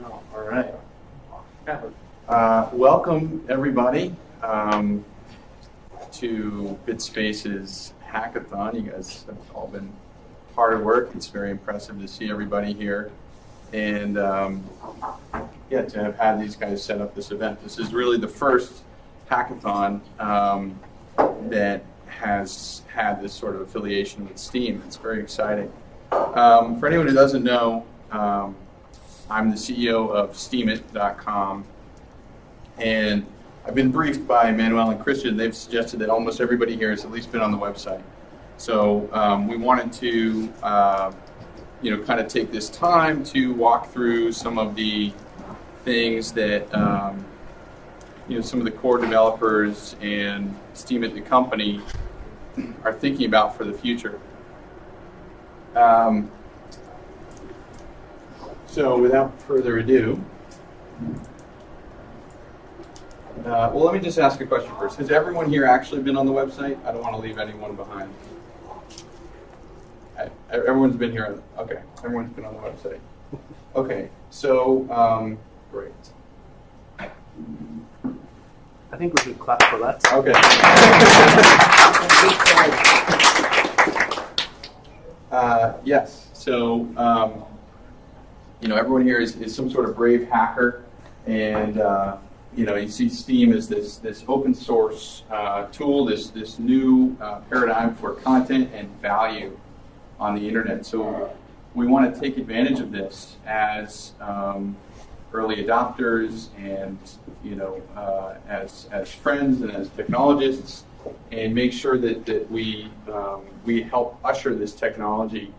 Oh, all right. Welcome, everybody, to BitSpace's Hackathon. You guys have all been hard at work. It's very impressive to see everybody here. And yeah, to have had these guys set up this event. This is really the first hackathon that has had this sort of affiliation with Steem. It's very exciting. For anyone who doesn't know, I'm the CEO of Steemit.com, and I've been briefed by Manuel and Christian. They've suggested that almost everybody here has at least been on the website. So we wanted to, kind of take this time to walk through some of the things that, some of the core developers and Steemit, the company, are thinking about for the future. So without further ado, well, let me just ask a question first. Has everyone here actually been on the website? I don't want to leave anyone behind. Everyone's been here. Okay, everyone's been on the website. Okay, so great. I think we should clap for that. Okay. Yes. So everyone here is some sort of brave hacker, and you see Steem as this open source tool, this new paradigm for content and value on the internet. So we want to take advantage of this as early adopters, and as friends and as technologists, and make sure that we help usher this technology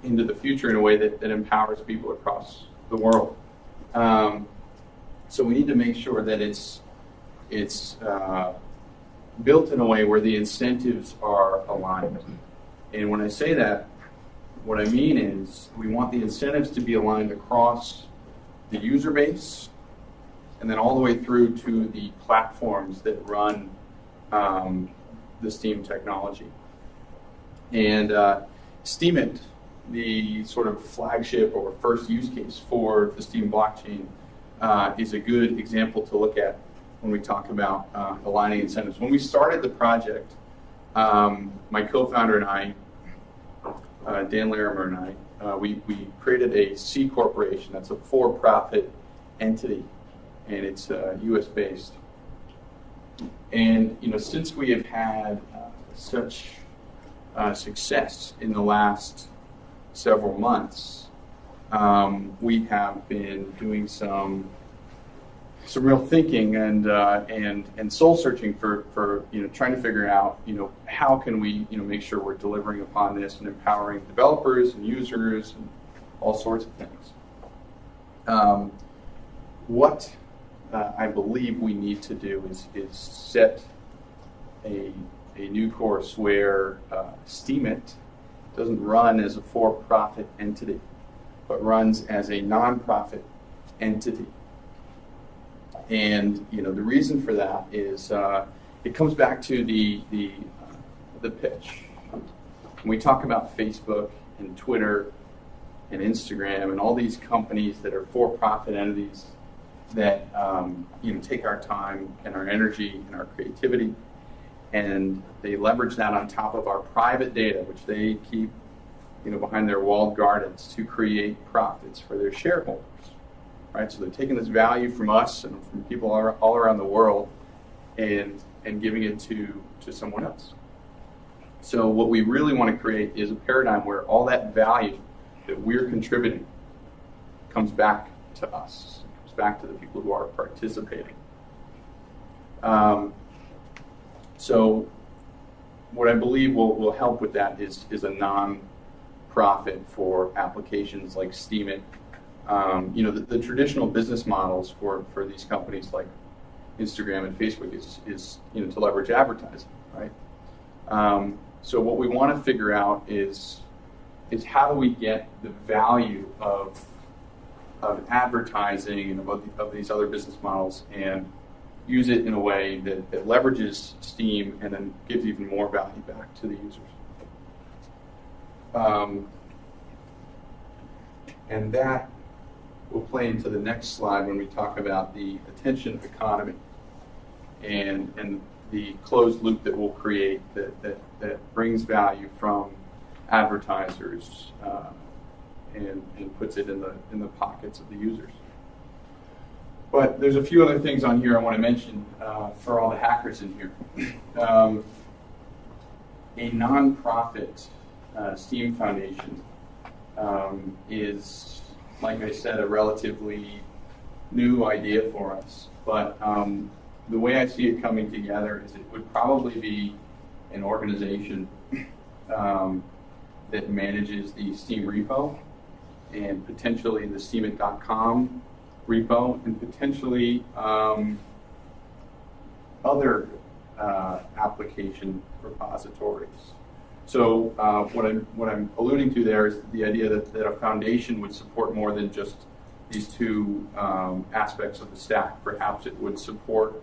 into the future in a way that empowers people across the world. So we need to make sure that it's built in a way where the incentives are aligned. And when I say that, what I mean is we want the incentives to be aligned across the user base and then all the way through to the platforms that run the Steem technology. And Steemit, the sort of flagship or first use case for the Steem blockchain, is a good example to look at when we talk about aligning incentives. When we started the project, my co-founder and I, Dan Larimer and I, we created a C corporation. That's a for-profit entity, and it's U.S. based. And since we have had such success in the last several months, we have been doing some real thinking and soul searching for trying to figure out how can we make sure we're delivering upon this and empowering developers and users and all sorts of things. What I believe we need to do is set a new course where Steemit doesn't run as a for-profit entity, but runs as a non-profit entity. And the reason for that is it comes back to the pitch. When we talk about Facebook and Twitter and Instagram and all these companies that are for-profit entities that take our time and our energy and our creativity, and they leverage that on top of our private data, which they keep behind their walled gardens to create profits for their shareholders. Right, so they're taking this value from us and from people all around the world and giving it to someone else. So what we really want to create is a paradigm where all that value that we're contributing comes back to us, comes back to the people who are participating. So what I believe will help with that is a non-profit for applications like Steemit. The traditional business models for these companies like Instagram and Facebook is to leverage advertising, right? So what we want to figure out is how do we get the value of advertising and of these other business models and use it in a way that leverages Steem and then gives even more value back to the users. And that will play into the next slide when we talk about the attention economy and the closed loop that we'll create that brings value from advertisers and puts it in the pockets of the users. But there's a few other things on here I want to mention for all the hackers in here. A nonprofit Steam Foundation is, like I said, a relatively new idea for us. But the way I see it coming together is it would probably be an organization that manages the Steam repo and potentially the Steemit.com repo and potentially other application repositories. So what I'm alluding to there is the idea that a foundation would support more than just these two aspects of the stack. Perhaps it would support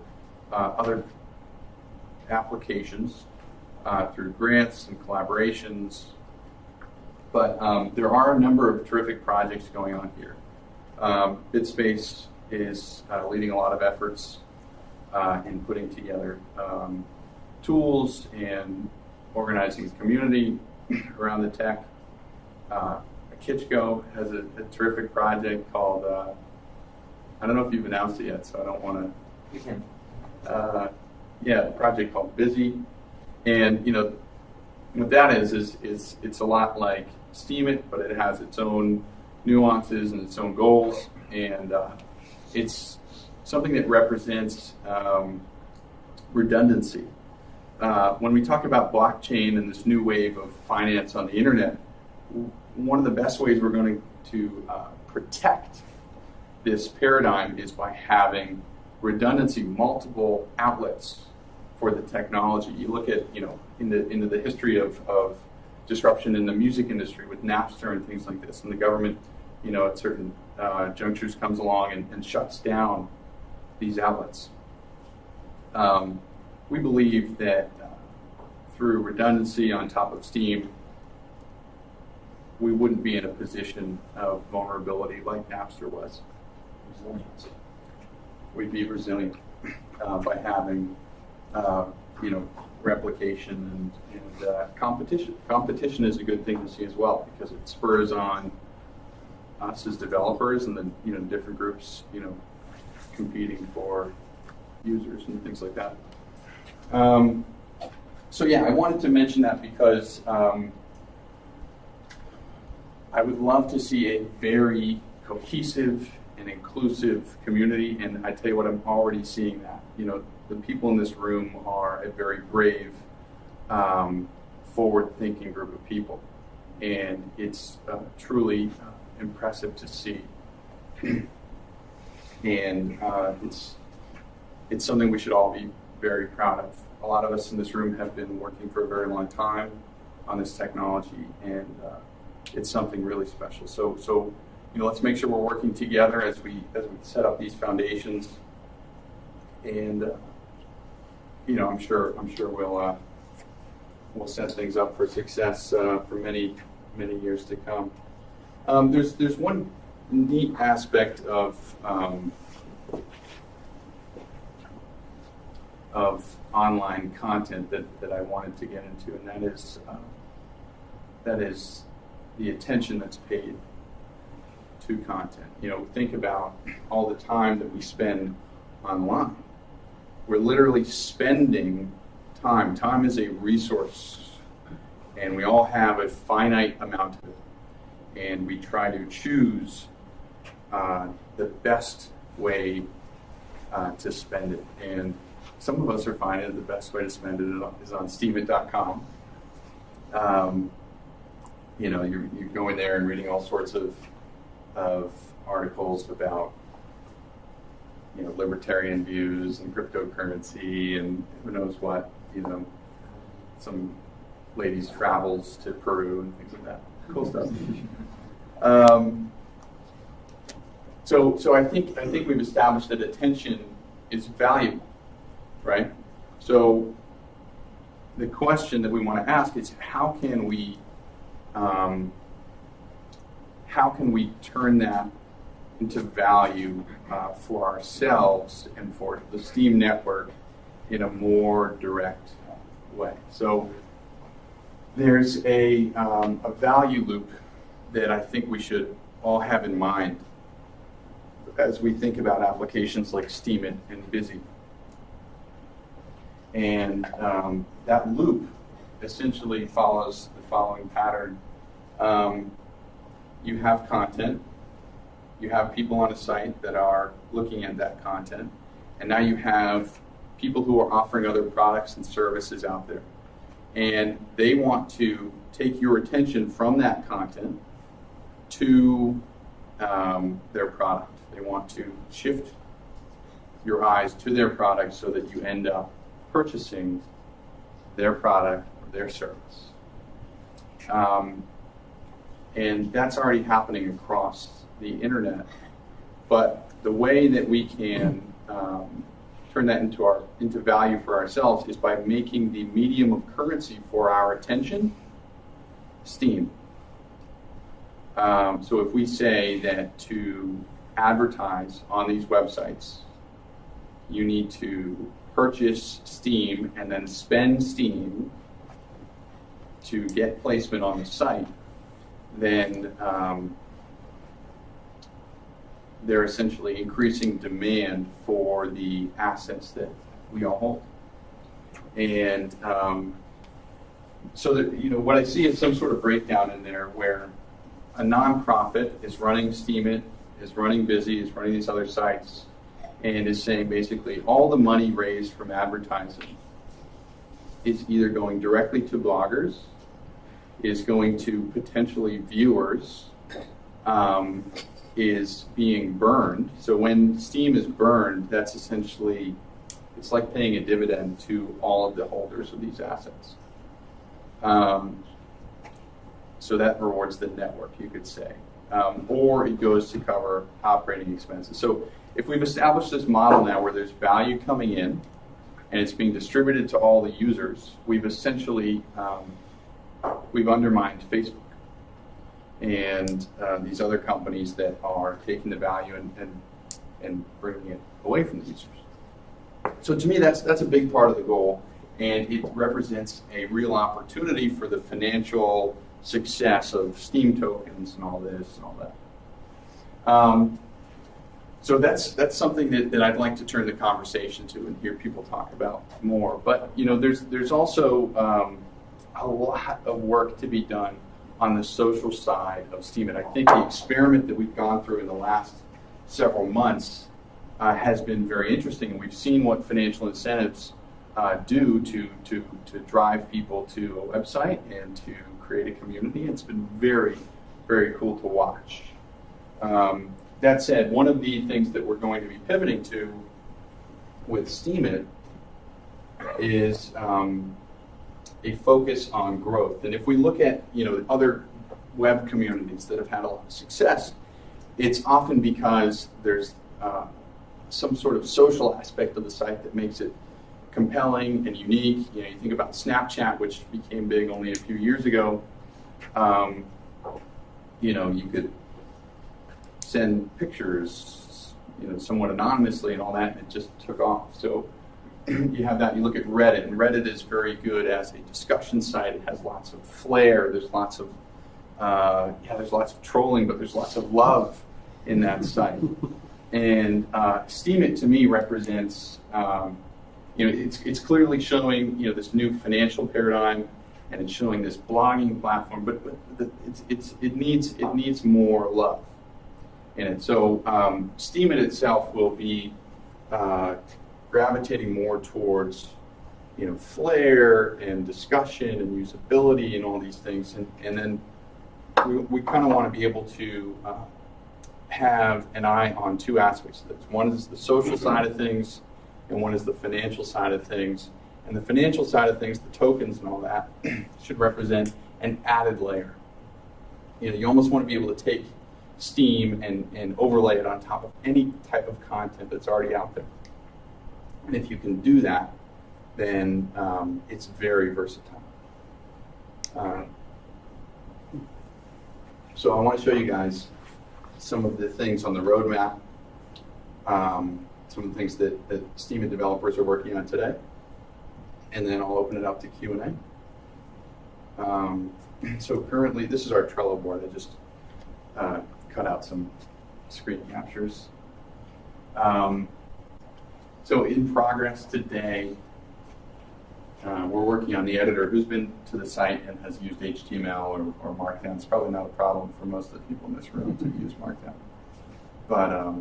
other applications through grants and collaborations. But there are a number of terrific projects going on here. BitSpace is leading a lot of efforts in putting together tools and organizing a community around the tech. Kitchko has a terrific project called, I don't know if you've announced it yet, so I don't want to. You can. A project called Busy. And, what that is it's a lot like Steemit, but it has its own nuances and its own goals. And it's something that represents redundancy. When we talk about blockchain and this new wave of finance on the internet, one of the best ways we're going to protect this paradigm is by having redundancy, multiple outlets for the technology. You look at, into the history of disruption in the music industry with Napster and things like this, and the government, at certain junctures comes along and shuts down these outlets. We believe that through redundancy on top of Steam, we wouldn't be in a position of vulnerability like Napster was. Resiliency. We'd be resilient by having, replication and competition. Competition is a good thing to see as well because it spurs on us as developers and then, different groups, competing for users and things like that. I wanted to mention that because I would love to see a very cohesive and inclusive community, and I tell you what, I'm already seeing that. The people in this room are a very brave, forward-thinking group of people, and it's truly impressive to see. And it's something we should all be very proud of. A lot of us in this room have been working for a very long time on this technology, and it's something really special. So let's make sure we're working together as we set up these foundations, and I'm sure we'll set things up for success for many years to come. There's one neat aspect of online content that I wanted to get into, and that is the attention that's paid to content. Think about all the time that we spend online. We're literally spending time. Time is a resource, and we all have a finite amount of it, and we try to choose the best way to spend it. And some of us are finding the best way to spend it is on Steemit.com. You're going there and reading all sorts of articles about libertarian views and cryptocurrency and who knows what. Some ladies' travels to Peru and things like that. Cool stuff. So I think we've established that attention is valuable, right? So the question that we want to ask is how can we how can we turn that into value for ourselves and for the Steam network in a more direct way. So there's a value loop that I think we should all have in mind as we think about applications like Steemit and Busy. And that loop essentially follows the following pattern. You have content, you have people on a site that are looking at that content, and now you have people who are offering other products and services out there. And they want to take your attention from that content to their product. They want to shift your eyes to their product so that you end up purchasing their product or their service. And that's already happening across the internet. But the way that we can turn that into value for ourselves is by making the medium of currency for our attention Steam. So if we say that to advertise on these websites, you need to purchase Steam and then spend Steam to get placement on the site, then they're essentially increasing demand for the assets that we all hold. And so that, what I see is some sort of breakdown in there where a nonprofit is running Steemit, is running Busy, is running these other sites, and is saying basically all the money raised from advertising is either going directly to bloggers, is going to potentially viewers, is being burned. So when Steam is burned, that's essentially, it's like paying a dividend to all of the holders of these assets. So that rewards the network, you could say. Or it goes to cover operating expenses. So if we've established this model now where there's value coming in and it's being distributed to all the users, we've essentially we've undermined Facebook and these other companies that are taking the value and bringing it away from the users. So to me, that's a big part of the goal, and it represents a real opportunity for the financial success of Steam tokens and all this and all that. So that's something that I'd like to turn the conversation to and hear people talk about more. But there's also a lot of work to be done on the social side of Steemit. I think the experiment that we've gone through in the last several months has been very interesting, and we've seen what financial incentives do to drive people to a website and to create a community. It's been very, very cool to watch. That said, one of the things that we're going to be pivoting to with Steemit is a focus on growth. And if we look at other web communities that have had a lot of success, it's often because there's some sort of social aspect of the site that makes it compelling and unique. You think about Snapchat, which became big only a few years ago. You could send pictures, somewhat anonymously and all that, and it just took off. So you have that. You look at Reddit, and Reddit is very good as a discussion site. It has lots of flair. There's lots of there's lots of trolling, but there's lots of love in that site. And Steemit to me represents, it's clearly showing this new financial paradigm, and it's showing this blogging platform, but it needs more love in it. So Steemit itself will be gravitating more towards flair and discussion and usability and all these things, and then we kind of want to be able to have an eye on two aspects of this. One is the social side of things, and one is the financial side of things. And the financial side of things, the tokens and all that, should represent an added layer. You almost want to be able to take Steam and overlay it on top of any type of content that's already out there. And if you can do that, then it's very versatile. So I want to show you guys some of the things on the roadmap, some of the things that Steemit developers are working on today, and then I'll open it up to Q&A. So currently, this is our Trello board. I just cut out some screen captures. So in progress today, we're working on the editor. Who's been to the site and has used HTML or Markdown? It's probably not a problem for most of the people in this room to use Markdown. But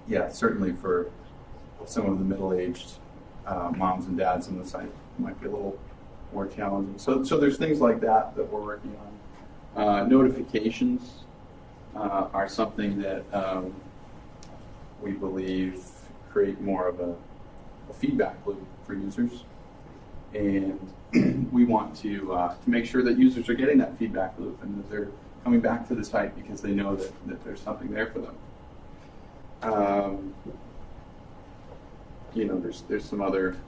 yeah, certainly for some of the middle-aged moms and dads on the site, it might be a little more challenging. So there's things like that we're working on. Notifications are something that we believe create more of a feedback loop for users. And we want to make sure that users are getting that feedback loop and that they're coming back to the site because they know that there's something there for them. You know, there's some other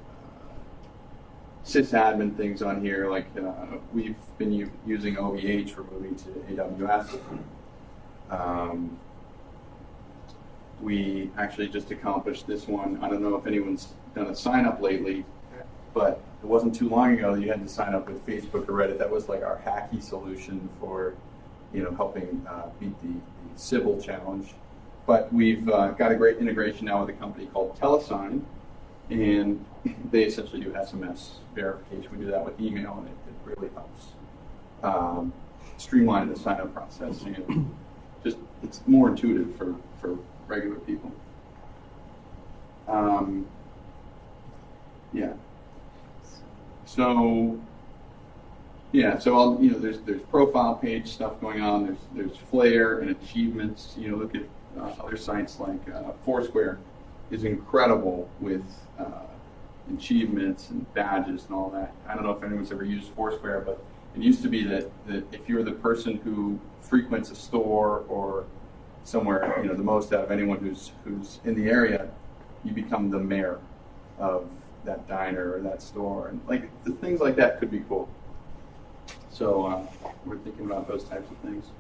sysadmin things on here, like we've been using OVH for moving to AWS. We actually just accomplished this one. I don't know if anyone's done a sign up lately, but it wasn't too long ago that you had to sign up with Facebook or Reddit. That was like our hacky solution for, helping beat the Sybil challenge. But we've got a great integration now with a company called Telesign, and they essentially do SMS verification. We do that with email, and it really helps streamline the sign-up process. And just it's more intuitive for regular people. Yeah. So yeah, so I'll, there's profile page stuff going on. There's flair and achievements. Look at other sites like Foursquare is incredible with achievements and badges and all that. I don't know if anyone's ever used Foursquare, but it used to be that if you're the person who frequents a store or somewhere, the most out of anyone who's in the area, you become the mayor of that diner or that store, and like the things like that could be cool. So we're thinking about those types of things.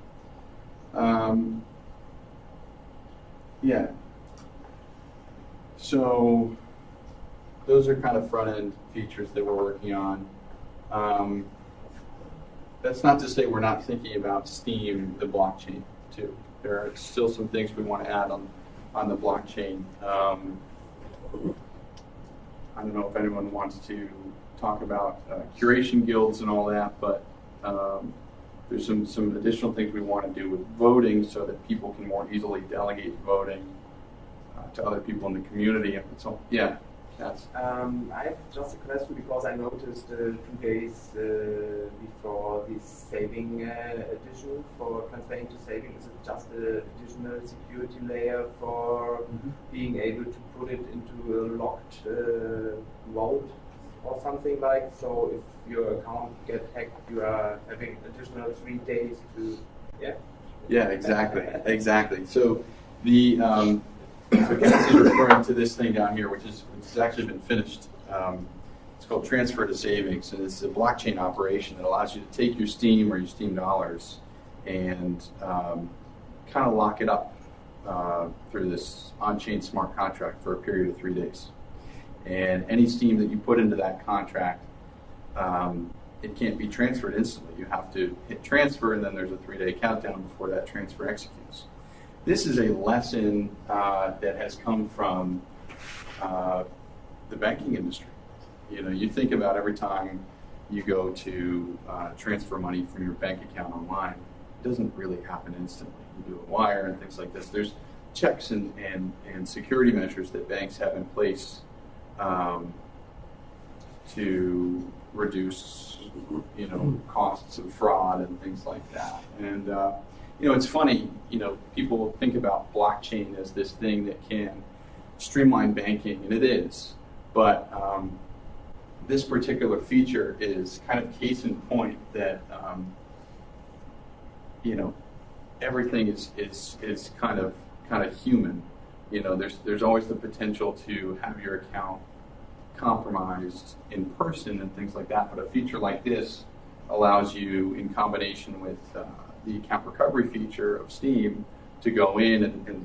Yeah. So those are kind of front-end features that we're working on. That's not to say we're not thinking about Steem, the blockchain, too. There are still some things we want to add on the blockchain. I don't know if anyone wants to talk about curation guilds and all that, but there's some additional things we want to do with voting so that people can more easily delegate voting to other people in the community. And so, yeah. Yes. I have just a question because I noticed 2 days before this saving addition for transferring to saving, is it just an additional security layer for being able to put it into a locked vault or something like? So if your account gets hacked, you are having additional 3 days to, yeah? Yeah, exactly. So the so Cassie's referring to this thing down here, which has actually been finished. It's called Transfer to Savings, and it's a blockchain operation that allows you to take your Steem or your Steem dollars and kind of lock it up through this on-chain smart contract for a period of 3 days. And any Steem that you put into that contract, it can't be transferred instantly. You have to hit transfer, and then there's a 3-day countdown before that transfer executes. This is a lesson that has come from the banking industry. You think about every time you go to transfer money from your bank account online, it doesn't really happen instantly. You do a wire and things like this. There's checks and security measures that banks have in place to reduce, costs of fraud and things like that. And it's funny, people think about blockchain as this thing that can streamline banking, and it is, but this particular feature is kind of case in point that, everything is kind of human. There's always the potential to have your account compromised in person and things like that, but a feature like this allows you, in combination with the account recovery feature of Steam to go in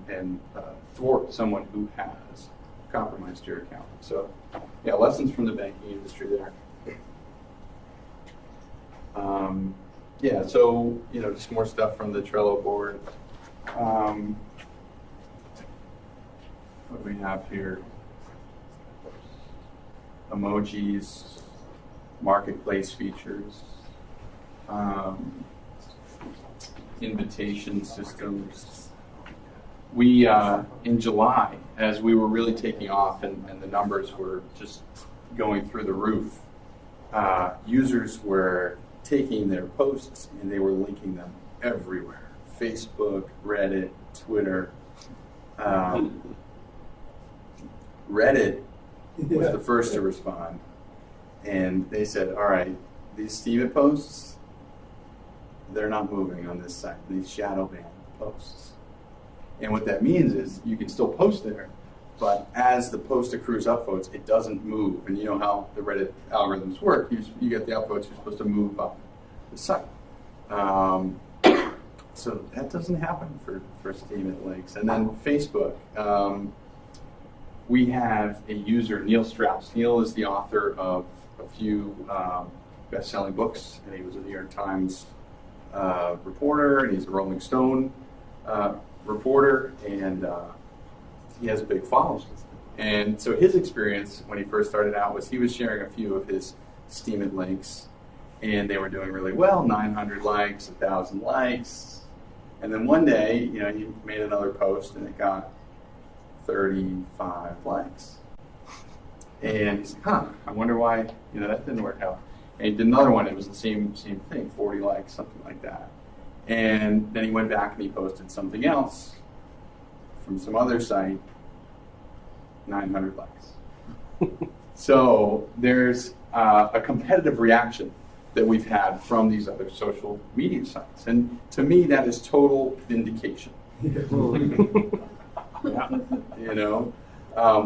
and thwart someone who has compromised your account. So, yeah, lessons from the banking industry there. Yeah, so, just more stuff from the Trello board. What do we have here? Emojis, marketplace features, invitation systems. We, in July, as we were really taking off and the numbers were just going through the roof, users were taking their posts and they were linking them everywhere. Facebook, Reddit, Twitter. Reddit was the first to respond. And they said, all right, these Steemit posts, they're not moving on this site, these shadow banned posts. And what that means is you can still post there, but as the post accrues upvotes, it doesn't move. And you know how the Reddit algorithms work. You get the upvotes, you're supposed to move up the site. So that doesn't happen for Steemit links. And then Facebook. We have a user, Neil Strauss. Neil is the author of a few best-selling books, and he was a New York Times reporter, and he's a Rolling Stone reporter, and he has a big following. And so his experience when he first started out was he was sharing a few of his Steemit links, and they were doing really well, 900 likes, 1,000 likes. And then one day, he made another post, and it got 35 likes. And he's like, I wonder why, that didn't work out. And he did another one, it was the same thing, 40 likes, something like that. And then he went back and he posted something else from some other site, 900 likes. So there's a competitive reaction that we've had from these other social media sites. And to me, that is total vindication.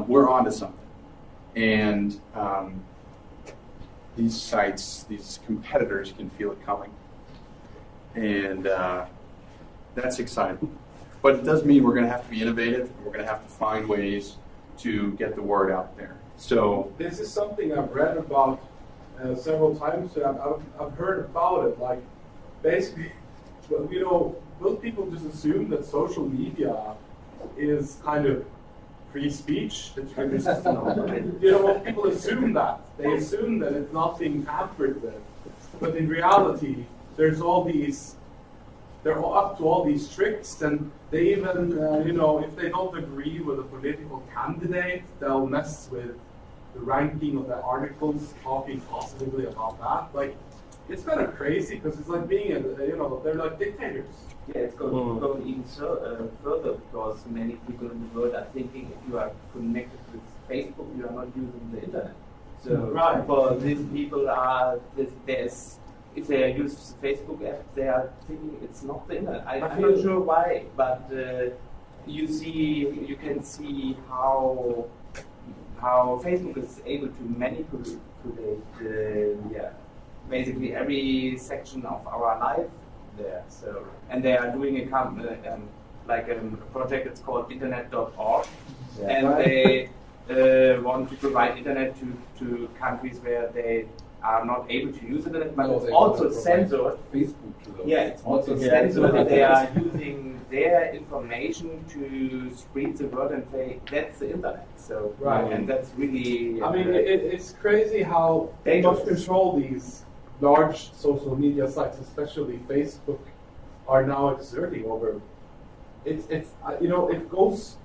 We're onto something. And these sites, these competitors can feel it coming. And that's exciting. But it does mean we're going to have to be innovative, and we're going to have to find ways to get the word out there. So this is something I've read about several times. I've heard about it. Like, basically, most people just assume that social media is kind of free speech. That you can just, most people assume that. They assume that it's not being tampered with. But in reality, they're up to all these tricks, and they even, if they don't agree with a political candidate, they'll mess with the ranking of the articles talking positively about that. Like, it's kind of crazy because it's like being, they're like dictators. Yeah, it's going even further because many people in the world are thinking if you are connected with Facebook, you are not using the internet. So right. For these people, if they use the Facebook app, they are thinking it's not the internet. I'm not sure why, but you can see how Facebook is able to manipulate basically every section of our life there. So, and they are doing a project. It's called Internet.org, and they want to provide internet to countries where they are not able to use internet, but it's also censored. Facebook to those. Yeah, it's also censored that they are using their information to spread the word and say that's the internet. So, right. And that's really. I mean, it's crazy how much control these large social media sites, especially Facebook, are now exerting over. It goes.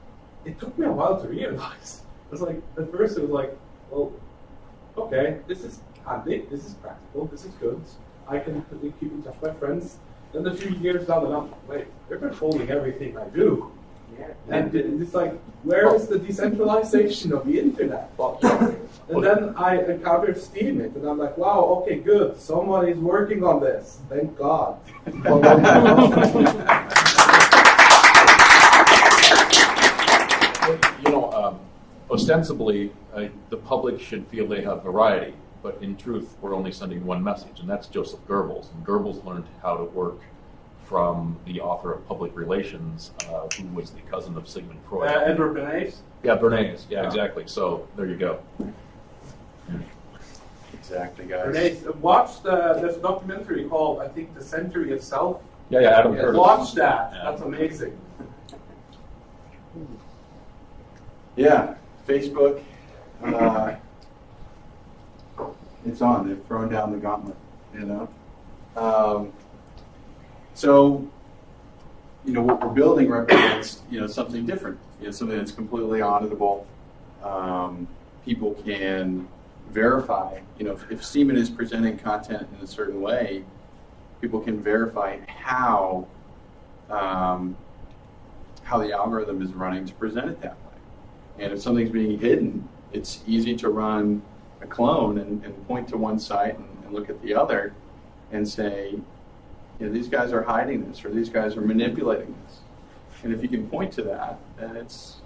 It took me a while to realize. It's like at first it was like, well, okay, this is handy, this is practical, this is good. I can keep in touch with my friends. Then a few years down the line, wait, they're controlling everything I do. Yeah. And it's like, where is the decentralization of the internet? And then I encountered Steemit, and I'm like, wow, okay, good. Someone is working on this. Thank God. Ostensibly, the public should feel they have variety, but in truth, we're only sending one message, and that's Joseph Goebbels. And Goebbels learned how to work from the author of Public Relations, who was the cousin of Sigmund Freud. Edward Bernays. Yeah, Bernays. Yeah, exactly. So there you go. Exactly, guys. Bernays. Watch there's a documentary called, I think, The Century of Self. Yeah, Adam Curtis. Watch that. Yeah. That's amazing. Yeah, Facebook. It's on. They've thrown down the gauntlet. You know. So, you know, what we're building represents, you know, something different. You know, something that's completely auditable. People can verify. You know, if Steemit is presenting content in a certain way, people can verify how the algorithm is running to present it that way. And if something's being hidden, it's easy to run a clone and point to one site and look at the other and say, you know, these guys are hiding this or these guys are manipulating this. And if you can point to that, then it's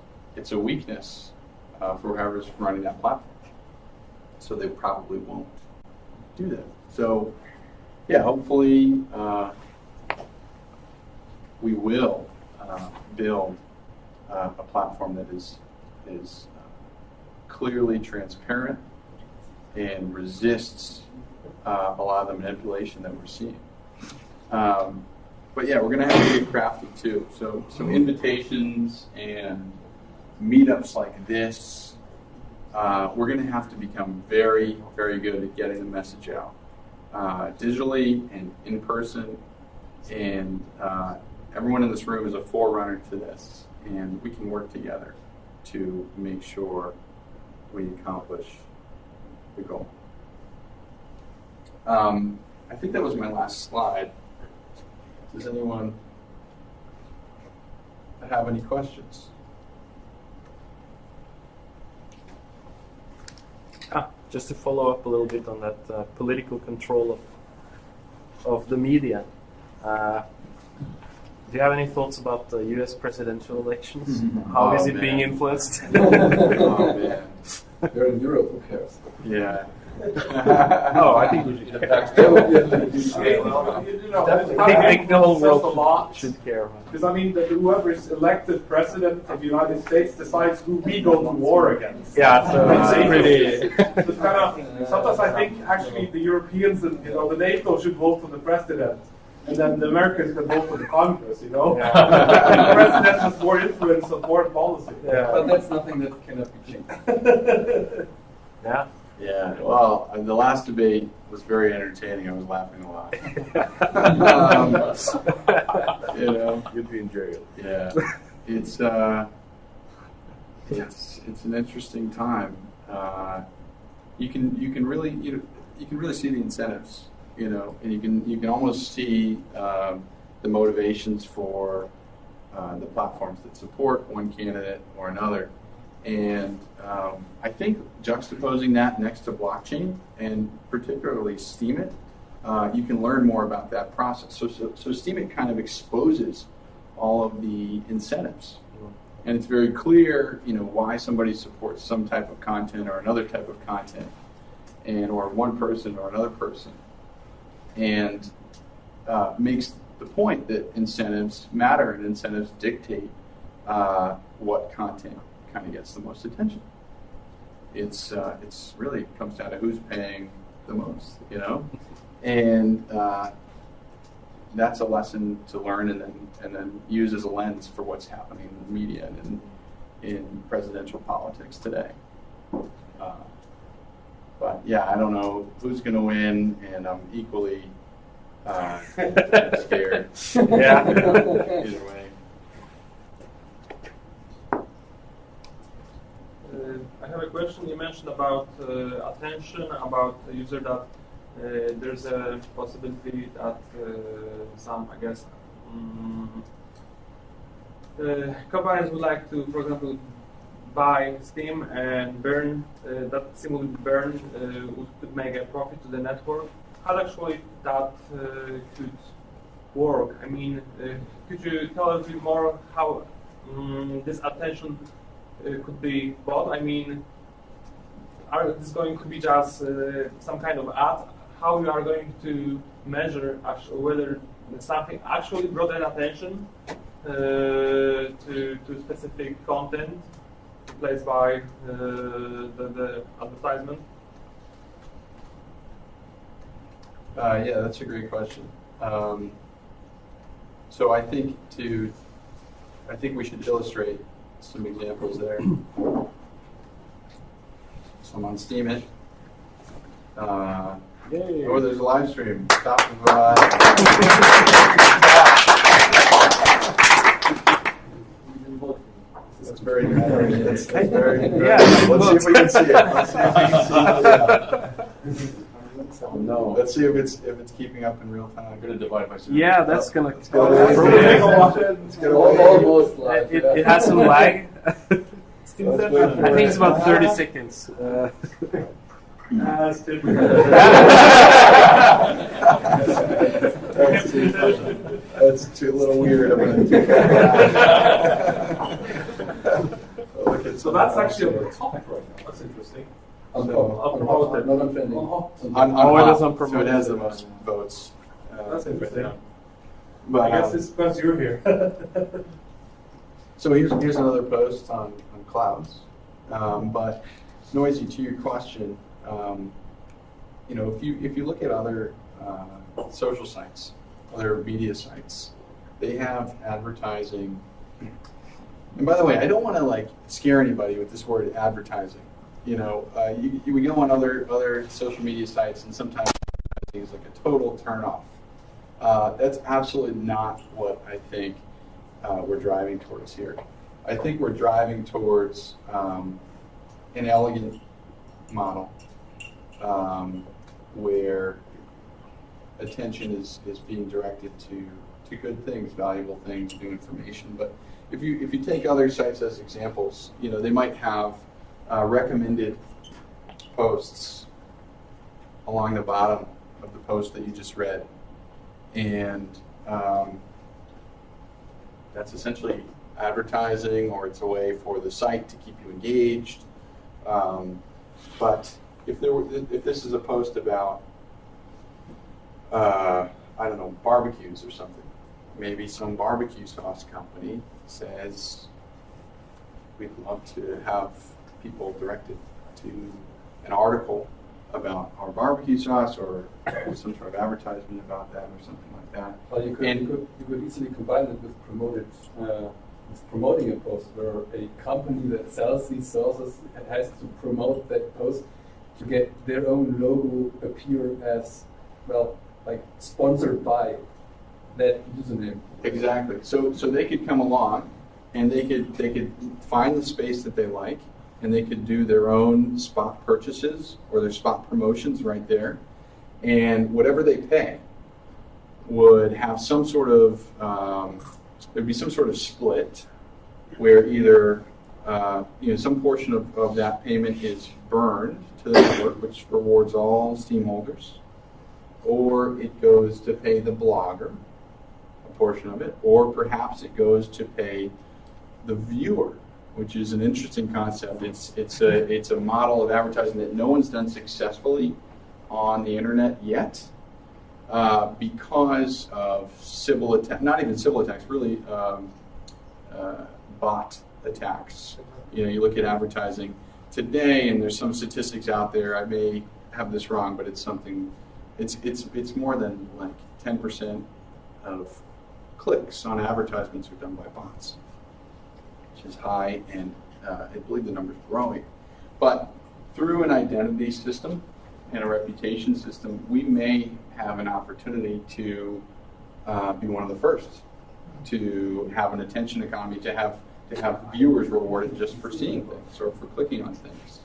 a weakness for whoever's running that platform. So they probably won't do that. So, yeah, hopefully we will build a platform that is clearly transparent and resists a lot of the manipulation that we're seeing. But yeah, we're going to have to get crafty too. So invitations and meetups like this, we're going to have to become very, very good at getting the message out digitally and in person. And everyone in this room is a forerunner to this, and we can work together to make sure we accomplish the goal. I think that was my last slide. Does anyone have any questions? Just to follow up a little bit on that political control of the media. Do you have any thoughts about the U.S. presidential elections? How is it being influenced? Oh, man. They're in Europe, who cares? Yeah. Oh, I think we should. I think the whole world should care. Because I mean, whoever is elected president of the United States decides who we go to war against. Yeah, so it's pretty. It's kind of, sometimes I think actually the Europeans and the NATO should vote for the president, and then the Americans can vote for the Congress. Yeah. The president has more influence on foreign policy. Yeah. But that's nothing that cannot be changed. Yeah. Yeah, well, the last debate was very entertaining. I was laughing a lot. You know, You'd be in jail. yeah, it's an interesting time. You can really see the incentives, you know, and you can almost see the motivations for the platforms that support one candidate or another. And I think juxtaposing that next to blockchain, and particularly Steemit, you can learn more about that process. So Steemit kind of exposes all of the incentives. And it's very clear, you know, why somebody supports some type of content or another type of content, or one person or another person. And makes the point that incentives matter and incentives dictate what content kind of gets the most attention. It's really comes down to who's paying the most, you know, and that's a lesson to learn and then use as a lens for what's happening in the media and in presidential politics today. But yeah, I don't know who's going to win, and I'm equally scared. Yeah. Either way. I have a question. You mentioned about attention, about the user that there's a possibility that some, I guess, companies would like to, for example, buy Steam and burn, that Steam would burn, could make a profit to the network. How actually that could work? I mean, could you tell us a bit more how this attention could be bought? I mean, are this going to be just some kind of ad? How you are going to measure actually whether something actually brought their attention to specific content replaced by the advertisement? Yeah, that's a great question. So I think we should illustrate some examples there. So I'm on Steemit. Oh, there's a live stream. Top of, that's very good. That's very good. Yeah. Let's see if we can see it. Let's see if we can see it. Oh, no. Let's see if it's keeping up in real time. I'm going to divide by zero. Yeah, that's gonna. Almost live. It has some lag. Let's wait for I think it's it. about 30 seconds. That's too a little weird. I'm gonna take that. So that's actually on the topic right now. That's interesting. So, Unpromoted. Not on trending. Oh, it is on so it has the most votes. That's interesting. But, I guess it's because you're here. So here's another post on clouds. But Noisy, to your question, if you look at other social sites, other media sites, they have advertising. And by the way, I don't want to scare anybody with this word advertising. We go on other social media sites, and sometimes advertising is like a total turnoff. That's absolutely not what I think we're driving towards here. I think we're driving towards an elegant model where attention is being directed to good things, valuable things, new information. But if you take other sites as examples, they might have recommended posts along the bottom of the post that you just read, and that's essentially advertising, or it's a way for the site to keep you engaged. But if this is a post about barbecues or something, maybe some barbecue sauce company says we'd love to have people directed to an article about our barbecue sauce, or some sort of advertisement about that, or something like that. Well, you could easily combine it with promoting a post, where a company that sells these sauces has to promote that post to get their own logo appear as, sponsored by that username. Exactly. So they could come along, and they could find the space that they like, and they could do their own spot purchases or their spot promotions right there, and whatever they pay would have some sort of there'd be some sort of split where either some portion of that payment is burned to the network, which rewards all Steam holders, or it goes to pay the blogger a portion of it, or perhaps it goes to pay the viewer, which is an interesting concept. It's a model of advertising that no one's done successfully on the internet yet, because of civil attack, not even civil attacks, really bot attacks. You look at advertising today, and there's some statistics out there. I may have this wrong, but it's more than 10% of clicks on advertisements are done by bots, which is high, and I believe the number's growing. But through an identity system and a reputation system, we may have an opportunity to be one of the first to have an attention economy, to have viewers rewarded just for seeing things or for clicking on things.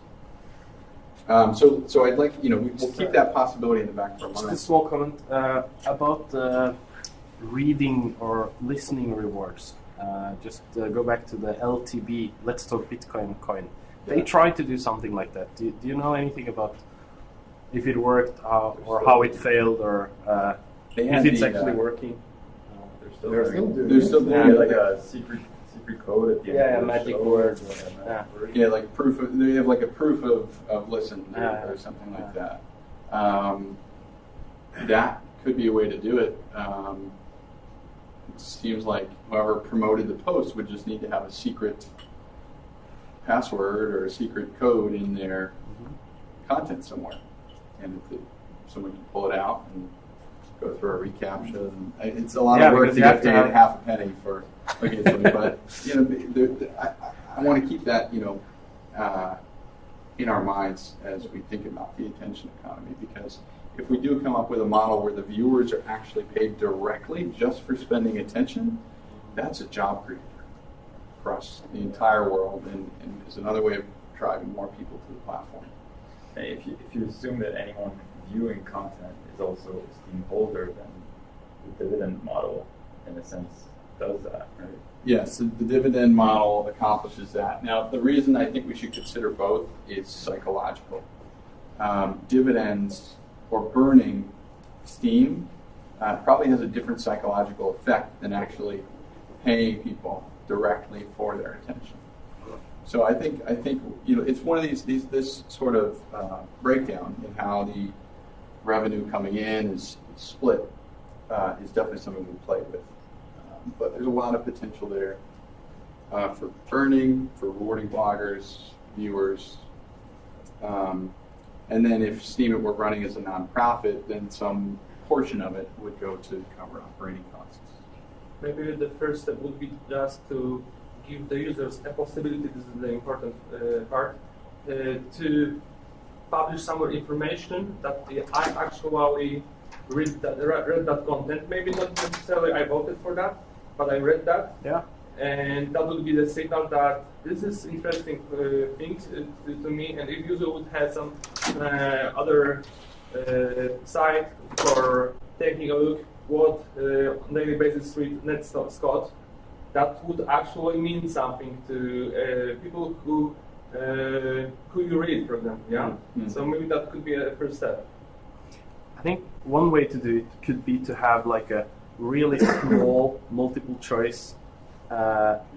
So I'd like, we'll keep that possibility in the back of our Just a mind. small comment about reading or listening rewards. Go back to the LTB, Let's Talk Bitcoin coin. They tried to do something like that. Do you know anything about if it worked or how it failed, or if it's actually working? They're still doing like a secret code at the end. Yeah, of the magic show. word. Yeah. Yeah, like proof of, they have like a proof of listen or something like that. That could be a way to do it. seems like whoever promoted the post would just need to have a secret password or a secret code in their content somewhere, and someone can pull it out and go through a reCAPTCHA. And it's a lot of work to get paid half a penny for looking at something, but I want to keep that in our minds as we think about the attention economy, because if we do come up with a model where the viewers are actually paid directly just for spending attention, that's a job creator across the entire world, and is another way of driving more people to the platform. If you assume that anyone viewing content is also a Steam holder, then the dividend model, in a sense, does that, right? Yes, the dividend model accomplishes that. Now, the reason I think we should consider both is psychological. Dividends or burning Steam probably has a different psychological effect than actually paying people directly for their attention. So I think it's one of this sort of breakdown in how the revenue coming in is split is definitely something we play with. But there's a lot of potential there for earning, for rewarding bloggers, viewers. And then if Steemit were running as a nonprofit, then some portion of it would go to cover operating costs. Maybe the first step would be just to give the users a possibility, this is the important part, to publish some more information that I actually read that content. Maybe not necessarily I voted for that, but I read that. Yeah. And that would be the signal that this is interesting things to me. And if user would have some other site for taking a look what on daily basis read Ned Scott, that would actually mean something to people who you read, for example. Yeah. Mm-hmm. So maybe that could be a first step. I think one way to do it could be to have like a really small multiple choice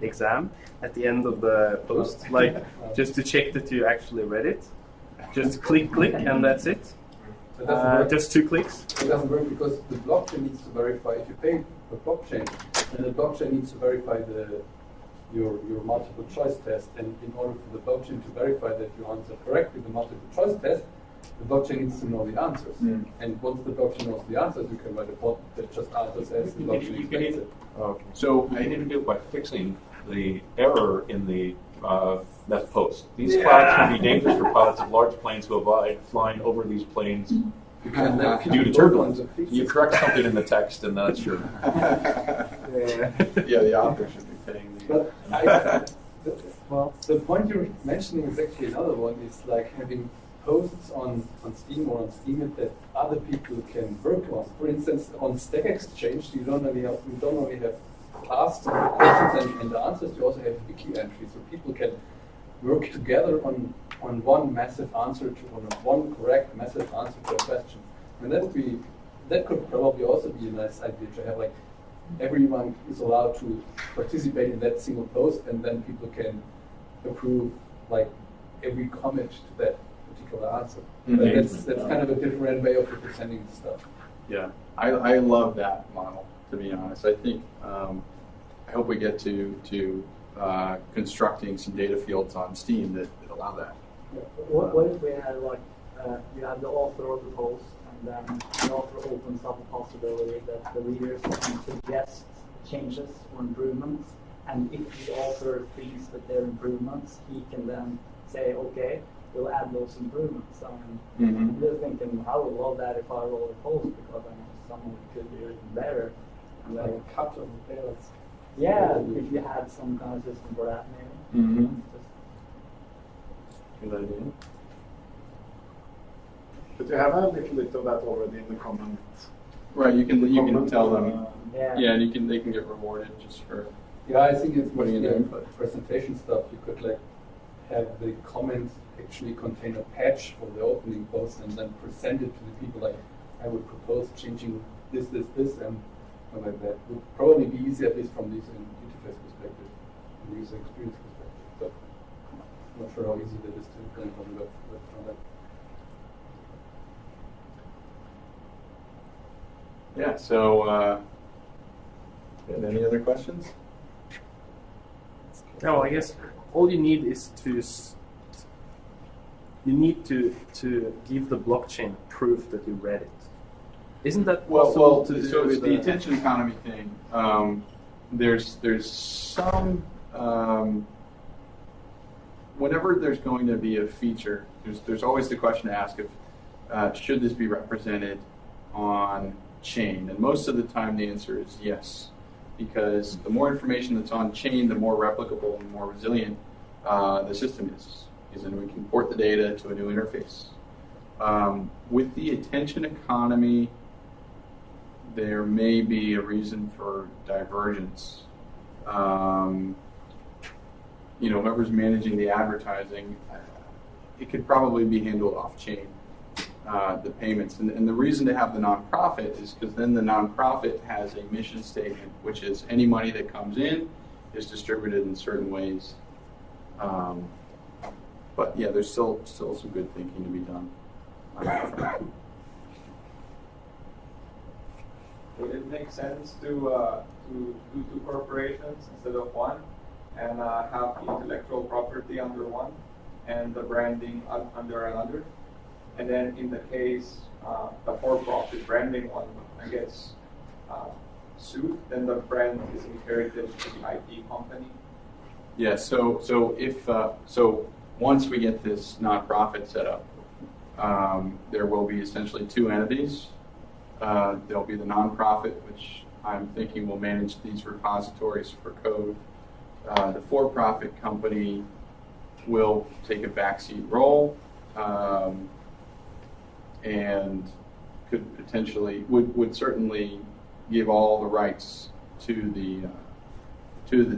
exam at the end of the post, like just to check that you actually read it. Just click, and that's it. Just 2 clicks. It doesn't work because the blockchain needs to verify if you pay the blockchain, and the blockchain needs to verify your multiple choice test. And in order for the blockchain to verify that you answer correctly the multiple choice test, the blockchain needs to know the answers. And once the blockchain knows the answers, you can write a bot that just answers as the blockchain expects it. Okay. So you need to do it by fixing the error in the that post. These clouds can be dangerous for pilots of large planes who avoid flying over these planes due to turbulence. You correct something in the text, and that's your. Yeah, the author should be paying the. Well, the point you're mentioning is actually another one. Is like having posts on Steam or on Steemit that other people can work on. For instance, on Stack Exchange, you don't only have asks and questions and the answers. You also have wiki entries, so people can work together on one massive answer on one correct massive answer to a question. And that could probably also be a nice idea to have, like, everyone is allowed to participate in that single post, and then people can approve like every comment to that particular answer. Mm-hmm. That's kind of a different way of representing stuff. Yeah, I love that model, to be honest. I think I hope we get to constructing some data fields on Steam that allow that. Yeah. What if we had like you have the author of the post, and then the author opens up a possibility that the readers can suggest changes or improvements, and if the author thinks that they're improvements, he can then say, okay, we'll add those improvements. I'm just thinking, I would love that if I wrote a post, because I know someone could do it better. And like a cut of the tails. Yeah, if you had some kind of system for that, maybe. Mm-hmm. Good idea. But you have a little bit of that already in the comment. Right, you can tell them. Yeah, and they can get rewarded just for. Yeah, I think it's putting in mostly input. Presentation stuff. You could like have the comment actually contain a patch for the opening post, and then present it to the people. Like, I would propose changing this, and something like that. Would probably be easy, at least from the user interface perspective, and the user experience perspective. But I'm not sure how easy that is to implement on the web front end. Yeah, so Good. Any other questions? No, I guess all you need is you need to give the blockchain proof that you read it. Isn't that possible to do so with the attention economy thing. There's some whenever there's going to be a feature, there's always the question to ask of should this be represented on chain, and most of the time the answer is yes, because the more information that's on chain, the more replicable and more resilient the system is. Because then we can port the data to a new interface. With the attention economy, there may be a reason for divergence. Whoever's managing the advertising, it could probably be handled off-chain, the payments. And the reason to have the nonprofit is because then the nonprofit has a mission statement, which is any money that comes in is distributed in certain ways. But yeah, there's still some good thinking to be done on that front. Would it make sense to do two corporations instead of one, and have the intellectual property under one and the branding under another? And then in the case the for-profit branding one gets sued, then the brand is inherited to the IP company. Yeah. So if once we get this nonprofit set up, there will be essentially two entities. There'll be the nonprofit, which I'm thinking will manage these repositories for code. The for-profit company will take a backseat role and could potentially would certainly give all the rights to the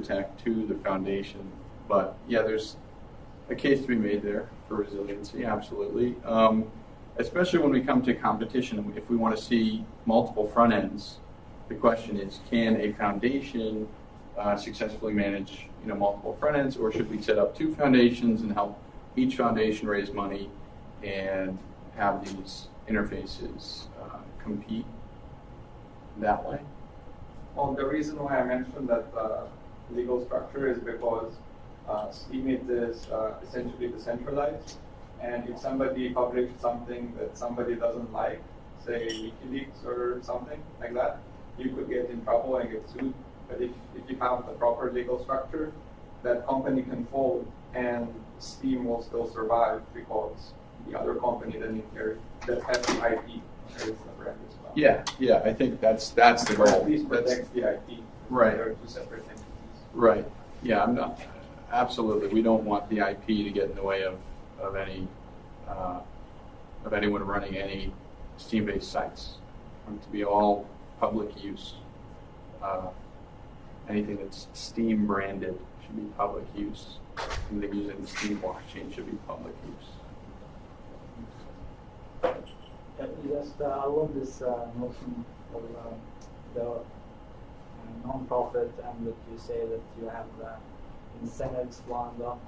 tech, to the foundation. But yeah, there's a case to be made there for resiliency, absolutely. Especially when we come to competition, if we want to see multiple front ends, the question is, can a foundation successfully manage multiple front ends, or should we set up two foundations and help each foundation raise money and have these interfaces compete that way? Well, the reason why I mentioned that legal structure is because Steemit is essentially decentralized, and if somebody published something that somebody doesn't like, say WikiLeaks or something like that, you could get in trouble and get sued. But if you have the proper legal structure, that company can fold and Steam will still survive because the other company that has the IP inherits the brand as well. Yeah, I think that's the goal. Or at least protects the IP. Right. They're two separate entities. Right. Yeah, I'm not. Absolutely, we don't want the IP to get in the way of anyone running any Steam-based sites. We want it to be all public use. Anything that's Steam branded should be public use. Anything using the Steam blockchain should be public use. I love this notion of the non-profit, and that you say that you have the incentives lined up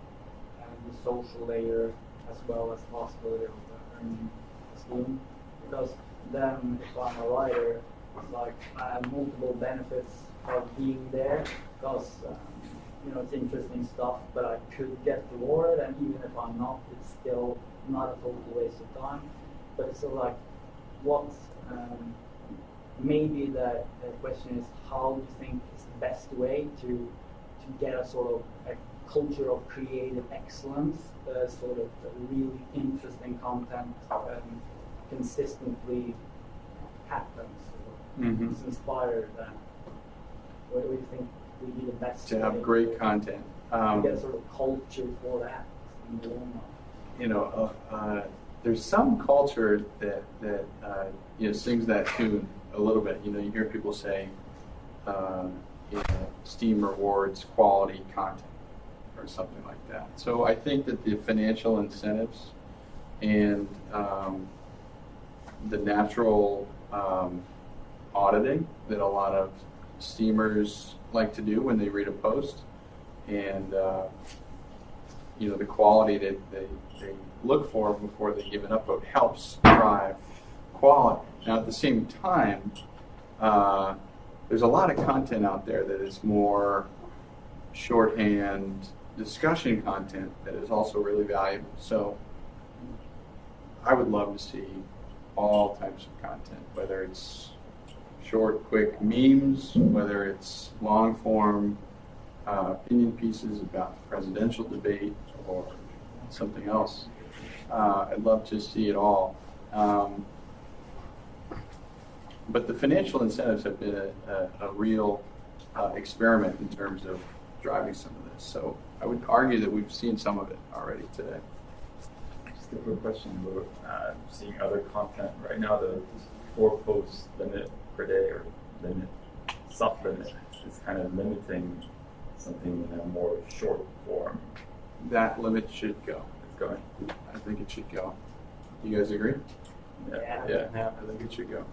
and the social layer as well as the possibility of earning Steam. Because then, if I'm a writer, it's like I have multiple benefits of being there, because it's interesting stuff, but I could get rewarded, and even if I'm not, it's still not a total waste of time. But it's sort of like, what maybe the question is, how do you think is the best way to get a sort of a culture of creative excellence, sort of really interesting content consistently happens, or is inspired? What do you think would be the best to have great content? To get a sort of culture for that in the long run? There's some culture that sings that tune a little bit. You hear people say, Steam rewards quality content or something like that. So I think that the financial incentives and the natural auditing that a lot of Steamers like to do when they read a post, and the quality that they look for before they give an upvote helps drive quality. Now, at the same time, there's a lot of content out there that is more shorthand discussion content that is also really valuable. So I would love to see all types of content, whether it's short, quick memes, whether it's long form opinion pieces about the presidential debate or something else. I'd love to see it all. But the financial incentives have been a real experiment in terms of driving some of this. So I would argue that we've seen some of it already today. Just a quick question about seeing other content. Right now, the 4 post limit per day or limit, soft limit, is kind of limiting something in a more short form. That limit should go. It's going. I think it should go. You guys agree? Yeah. Yeah, I think it should go.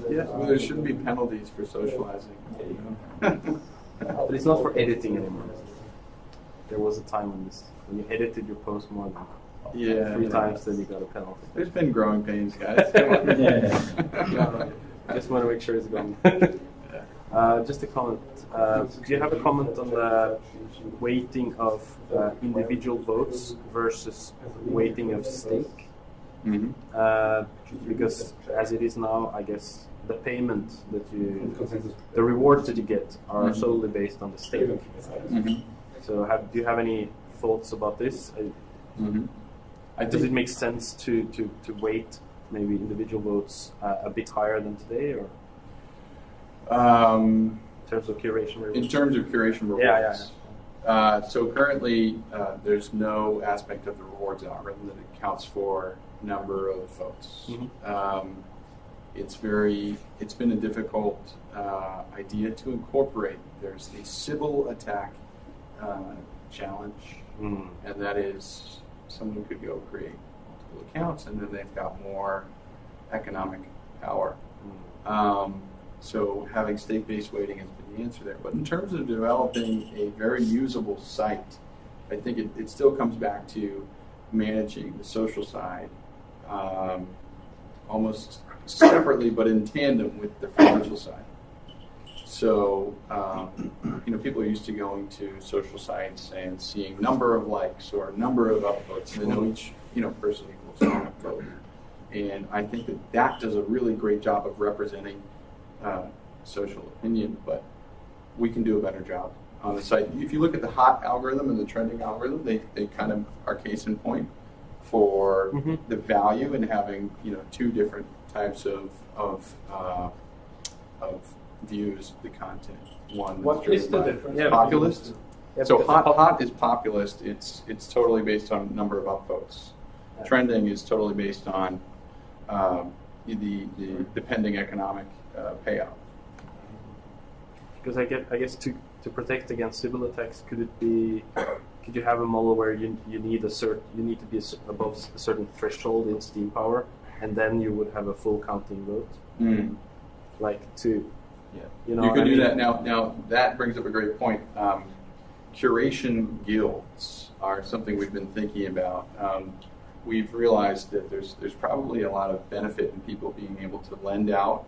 Yeah. Well, there shouldn't be penalties for socializing. But it's not for editing anymore. There was a time when you edited your post more than 3 times, then you got a penalty. There's been growing pains, guys. Come on. Just want to make sure it's gone. Just a comment. Do you have a comment on the weighting of individual votes versus weighting of stake? Mm-hmm. Because as it is now, I guess the payment that the rewards that you get are solely based on the stake. Mm-hmm. So do you have any thoughts about this? Mm-hmm. Does it make sense to weight maybe individual votes a bit higher than today, or in terms of curation rewards? In terms of curation rewards. Yeah. So currently, there's no aspect of the rewards algorithm that accounts for number of votes. Mm-hmm. It's been a difficult idea to incorporate. There's the Sybil attack challenge, and that is someone could go create multiple accounts, and then they've got more economic power. So having state-based weighting has been the answer there. But in terms of developing a very usable site, I think it still comes back to managing the social side almost separately, but in tandem with the financial side. So, people are used to going to social sites and seeing number of likes or number of upvotes, and they know each person equals one upvote. And I think that does a really great job of representing social opinion, but we can do a better job on the site. If you look at the hot algorithm and the trending algorithm, they kind of are case in point for the value in having 2 different types of views of the content. One What is the difference? Populist. Yeah, So because hot is populist. It's totally based on number of upvotes. Trending is totally based on the pending economic payout. Because I guess to protect against Sybil attacks, could you have a model where you need to be above a certain threshold in Steam power, and then you would have a full counting vote? You could do that. Now that brings up a great point. Curation guilds are something we've been thinking about. We've realized that there's probably a lot of benefit in people being able to lend out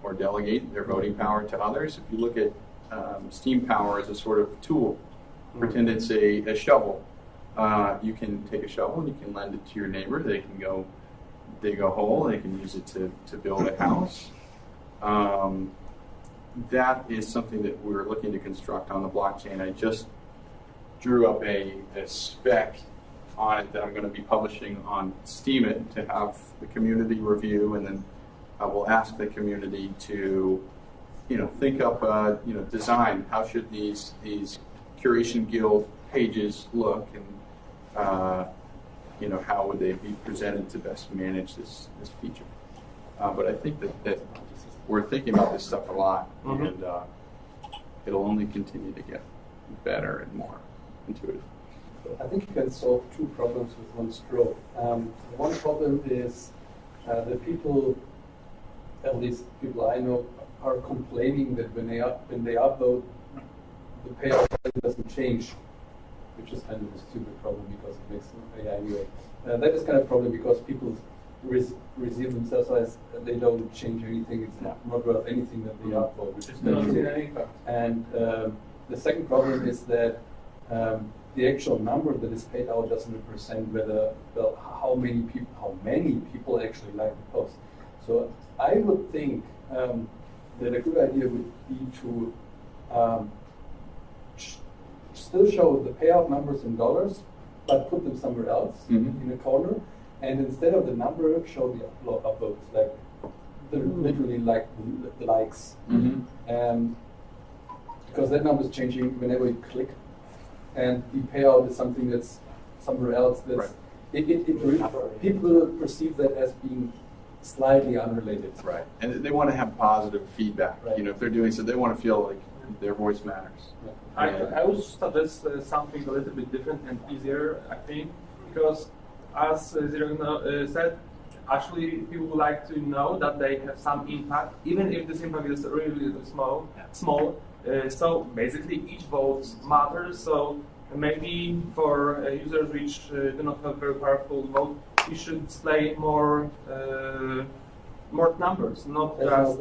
or delegate their voting power to others. If you look at Steam power as a sort of tool, pretend it's a shovel. You can take a shovel and you can lend it to your neighbor. They can go dig a hole. They can use it to build a house. That is something that we're looking to construct on the blockchain. I just drew up a spec on it that I'm going to be publishing on Steemit to have the community review, and then I will ask the community to, think up, design. How should these curation guild pages look, and how would they be presented to best manage this feature? But I think that we're thinking about this stuff a lot, and it'll only continue to get better and more intuitive. I think you can solve 2 problems with one stroke. One problem is that people, at least people I know, are complaining that when they upload, the payout doesn't change, which is kind of a stupid problem because it makes anyway. That is kind of a problem because people receive themselves as they don't change anything. It's not worth anything that they upload, which is not true. And the second problem is that the actual number that is paid out doesn't represent how many people actually like the post. So I would think that a good idea would be to still show the payout numbers in dollars, but put them somewhere else in a corner, and instead of the number, show the upvotes, like literally like the likes, because that number is changing whenever you click, and the payout is something that's somewhere else. That's people will perceive that as being slightly unrelated. Right, and they want to have positive feedback. Right. You know, if they're doing so, they want to feel like their voice matters. Yeah. I would suggest something a little bit different and easier, I think, because as Zero said, actually people would like to know that they have some impact, even if this impact is really small. So basically each vote matters, so maybe for users which do not have very powerful vote, we should display more numbers, not just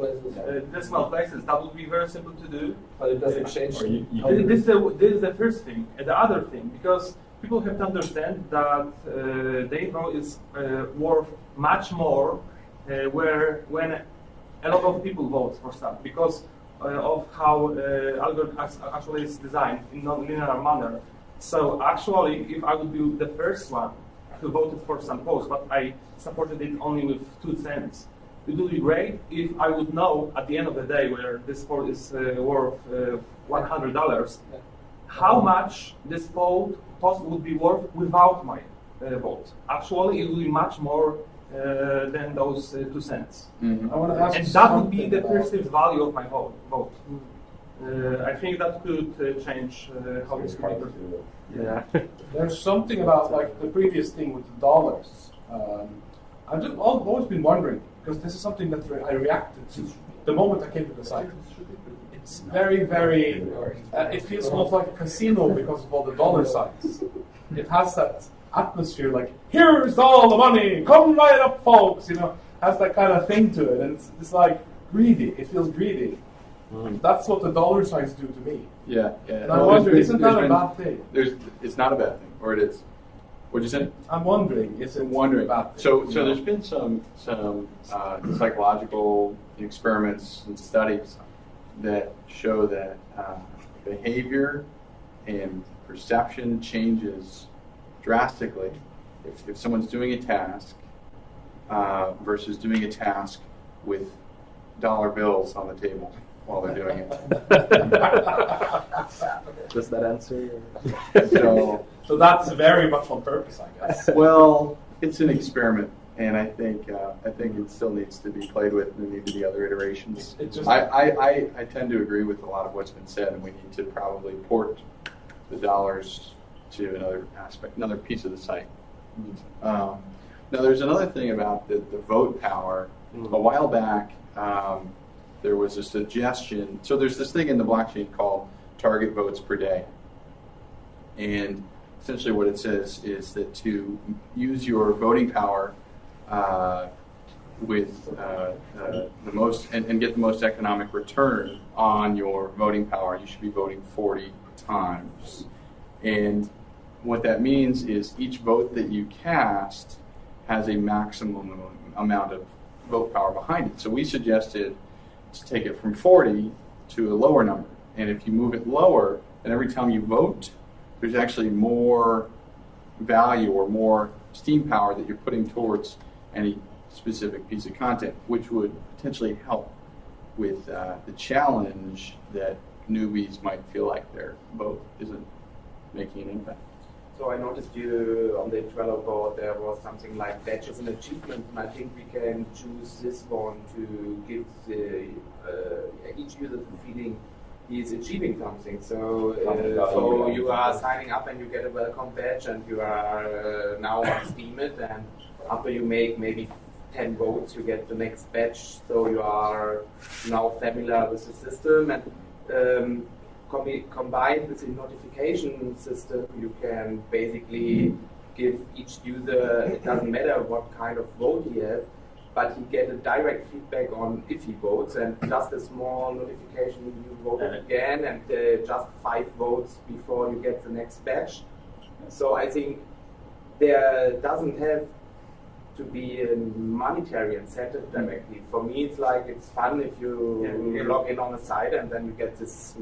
decimal places. That would be very simple to do. But it doesn't change. This is the first thing. And the other thing, because people have to understand that their vote is worth much more when a lot of people vote for stuff, because of how algorithm actually is designed in non-linear manner. So actually, if I would be the first one who voted for some post, but I supported it only with 2 cents, it would be great if I would know at the end of the day where this post is worth $100, how much this post would be worth without my vote. Actually, it would be much more than those 2 cents. I want to ask and that would be the perceived value of my vote. I think that could change how this could be. Yeah. There's something about like the previous thing with the dollars. I've always been wondering, because this is something that I reacted to the moment I came to the site. It's very, very, it feels almost like a casino because of all the dollar signs. It has that atmosphere like, here's all the money, come right up folks, you know, has that kind of thing to it. And it's like greedy, it feels greedy. That's what the dollar signs do to me. Yeah. And I wonder, isn't that a bad thing? It's not a bad thing, or it is. What'd you say? I'm wondering, is it wondering. a bad thing? So there's been some psychological experiments and studies that show that behavior and perception changes drastically if someone's doing a task versus doing a task with dollar bills on the table while they're doing it. Does that answer? So that's very much on purpose, I guess. Well, it's an experiment, and I think it still needs to be played with, and there need to be other iterations. I tend to agree with a lot of what's been said, and we need to probably port the dollars to another piece of the site. Now, there's another thing about the vote power. A while back, there was a suggestion. So there's this thing in the blockchain called target votes per day. And essentially what it says is that to use your voting power with the most, and get the most economic return on your voting power, you should be voting 40 times. And what that means is each vote that you cast has a maximum amount of vote power behind it. So we suggested to take it from 40 to a lower number. And if you move it lower, then every time you vote, there's actually more value or more steam power that you're putting towards any specific piece of content, which would potentially help with the challenge that newbies might feel like their vote isn't making an impact. So I noticed you on the Trello board there was something like badges and achievements, and I think we can choose this one to give each user the feeling he's achieving something. So you are signing up and you get a welcome badge, and you are now on Steemit, and after you make maybe 10 votes, you get the next badge. So you are now familiar with the system, and combined with the notification system, you can basically give each user, it doesn't matter what kind of vote he has, but he get a direct feedback on if he votes, and just a small notification you voted again, and just 5 votes before you get the next batch. So I think there doesn't have to be a monetary incentive directly. For me, it's like it's fun if you log in on a site and then you get this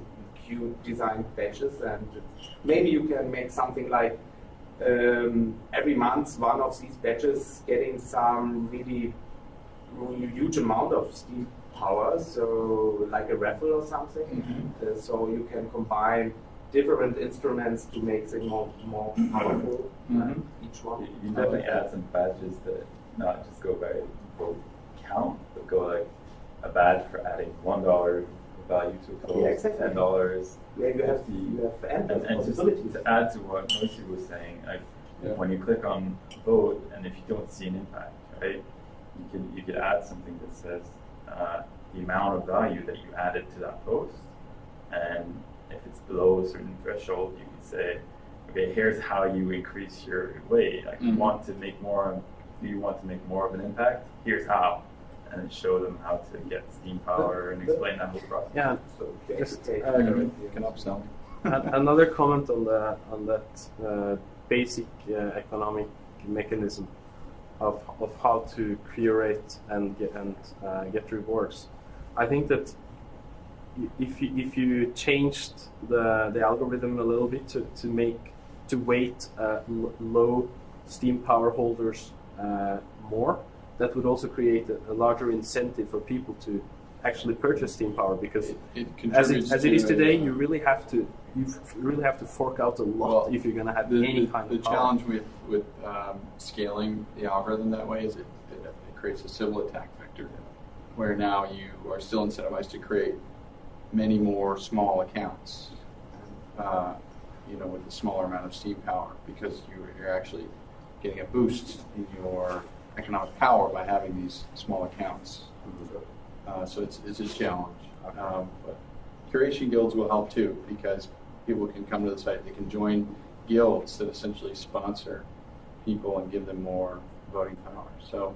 cute designed badges, and maybe you can make something like every month one of these badges getting some really huge amount of Steam power, so like a raffle or something. So you can combine different instruments to make them more powerful. Each one. You definitely add some badges that not just go by vote count, but go like a badge for adding $1 value to a post, exactly. $10. Yeah, you have endless and possibilities. to add to what Moisey was saying, when you click on vote, and if you don't see an impact, right, you could add something that says the amount of value that you added to that post, and if it's below a certain threshold, you can say, okay, here's how you increase your weight. Like, you want to make more. Do you want to make more of an impact? Here's how, and then show them how to get Steam power and explain that whole process. Yeah, So just Can upsell. another comment on that basic economic mechanism of how to curate and get rewards. I think that if you changed the algorithm a little bit to weight low Steam power holders more, that would also create a larger incentive for people to actually purchase Steam power, because as it is today, you really have to fork out a lot if you're going to have any kind of power. The challenge with scaling the algorithm that way is it creates a civil attack vector, where now you are still incentivized to create many more small accounts, with a smaller amount of Steam power, because you're actually getting a boost in your economic power by having these small accounts. So it's a challenge. But curation guilds will help too, because people can come to the site, they can join guilds that essentially sponsor people and give them more voting power. So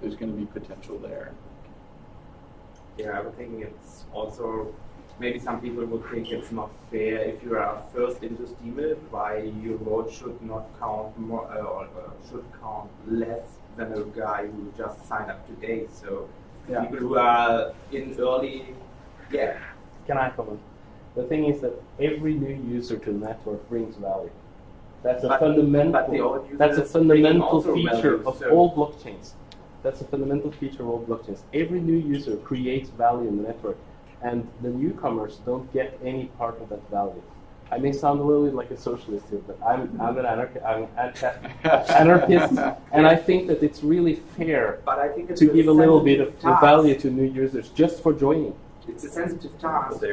there's going to be potential there. Yeah, I would think it's also, maybe some people would think it's not fair if you are first into Steemit, why your vote should not count more, or should count less than a guy who just signed up today. So people who are in early, Can I comment? The thing is that every new user to the network brings value. That's a fundamental. That's a fundamental feature of all blockchains. That's a fundamental feature of all blockchains. Every new user creates value in the network, and the newcomers don't get any part of that value. I may sound a little bit like a socialist here, but I'm an anarchist. I'm an anarchist, and I think that it's really fair to give a little bit of value to new users just for joining. It's a sensitive task. So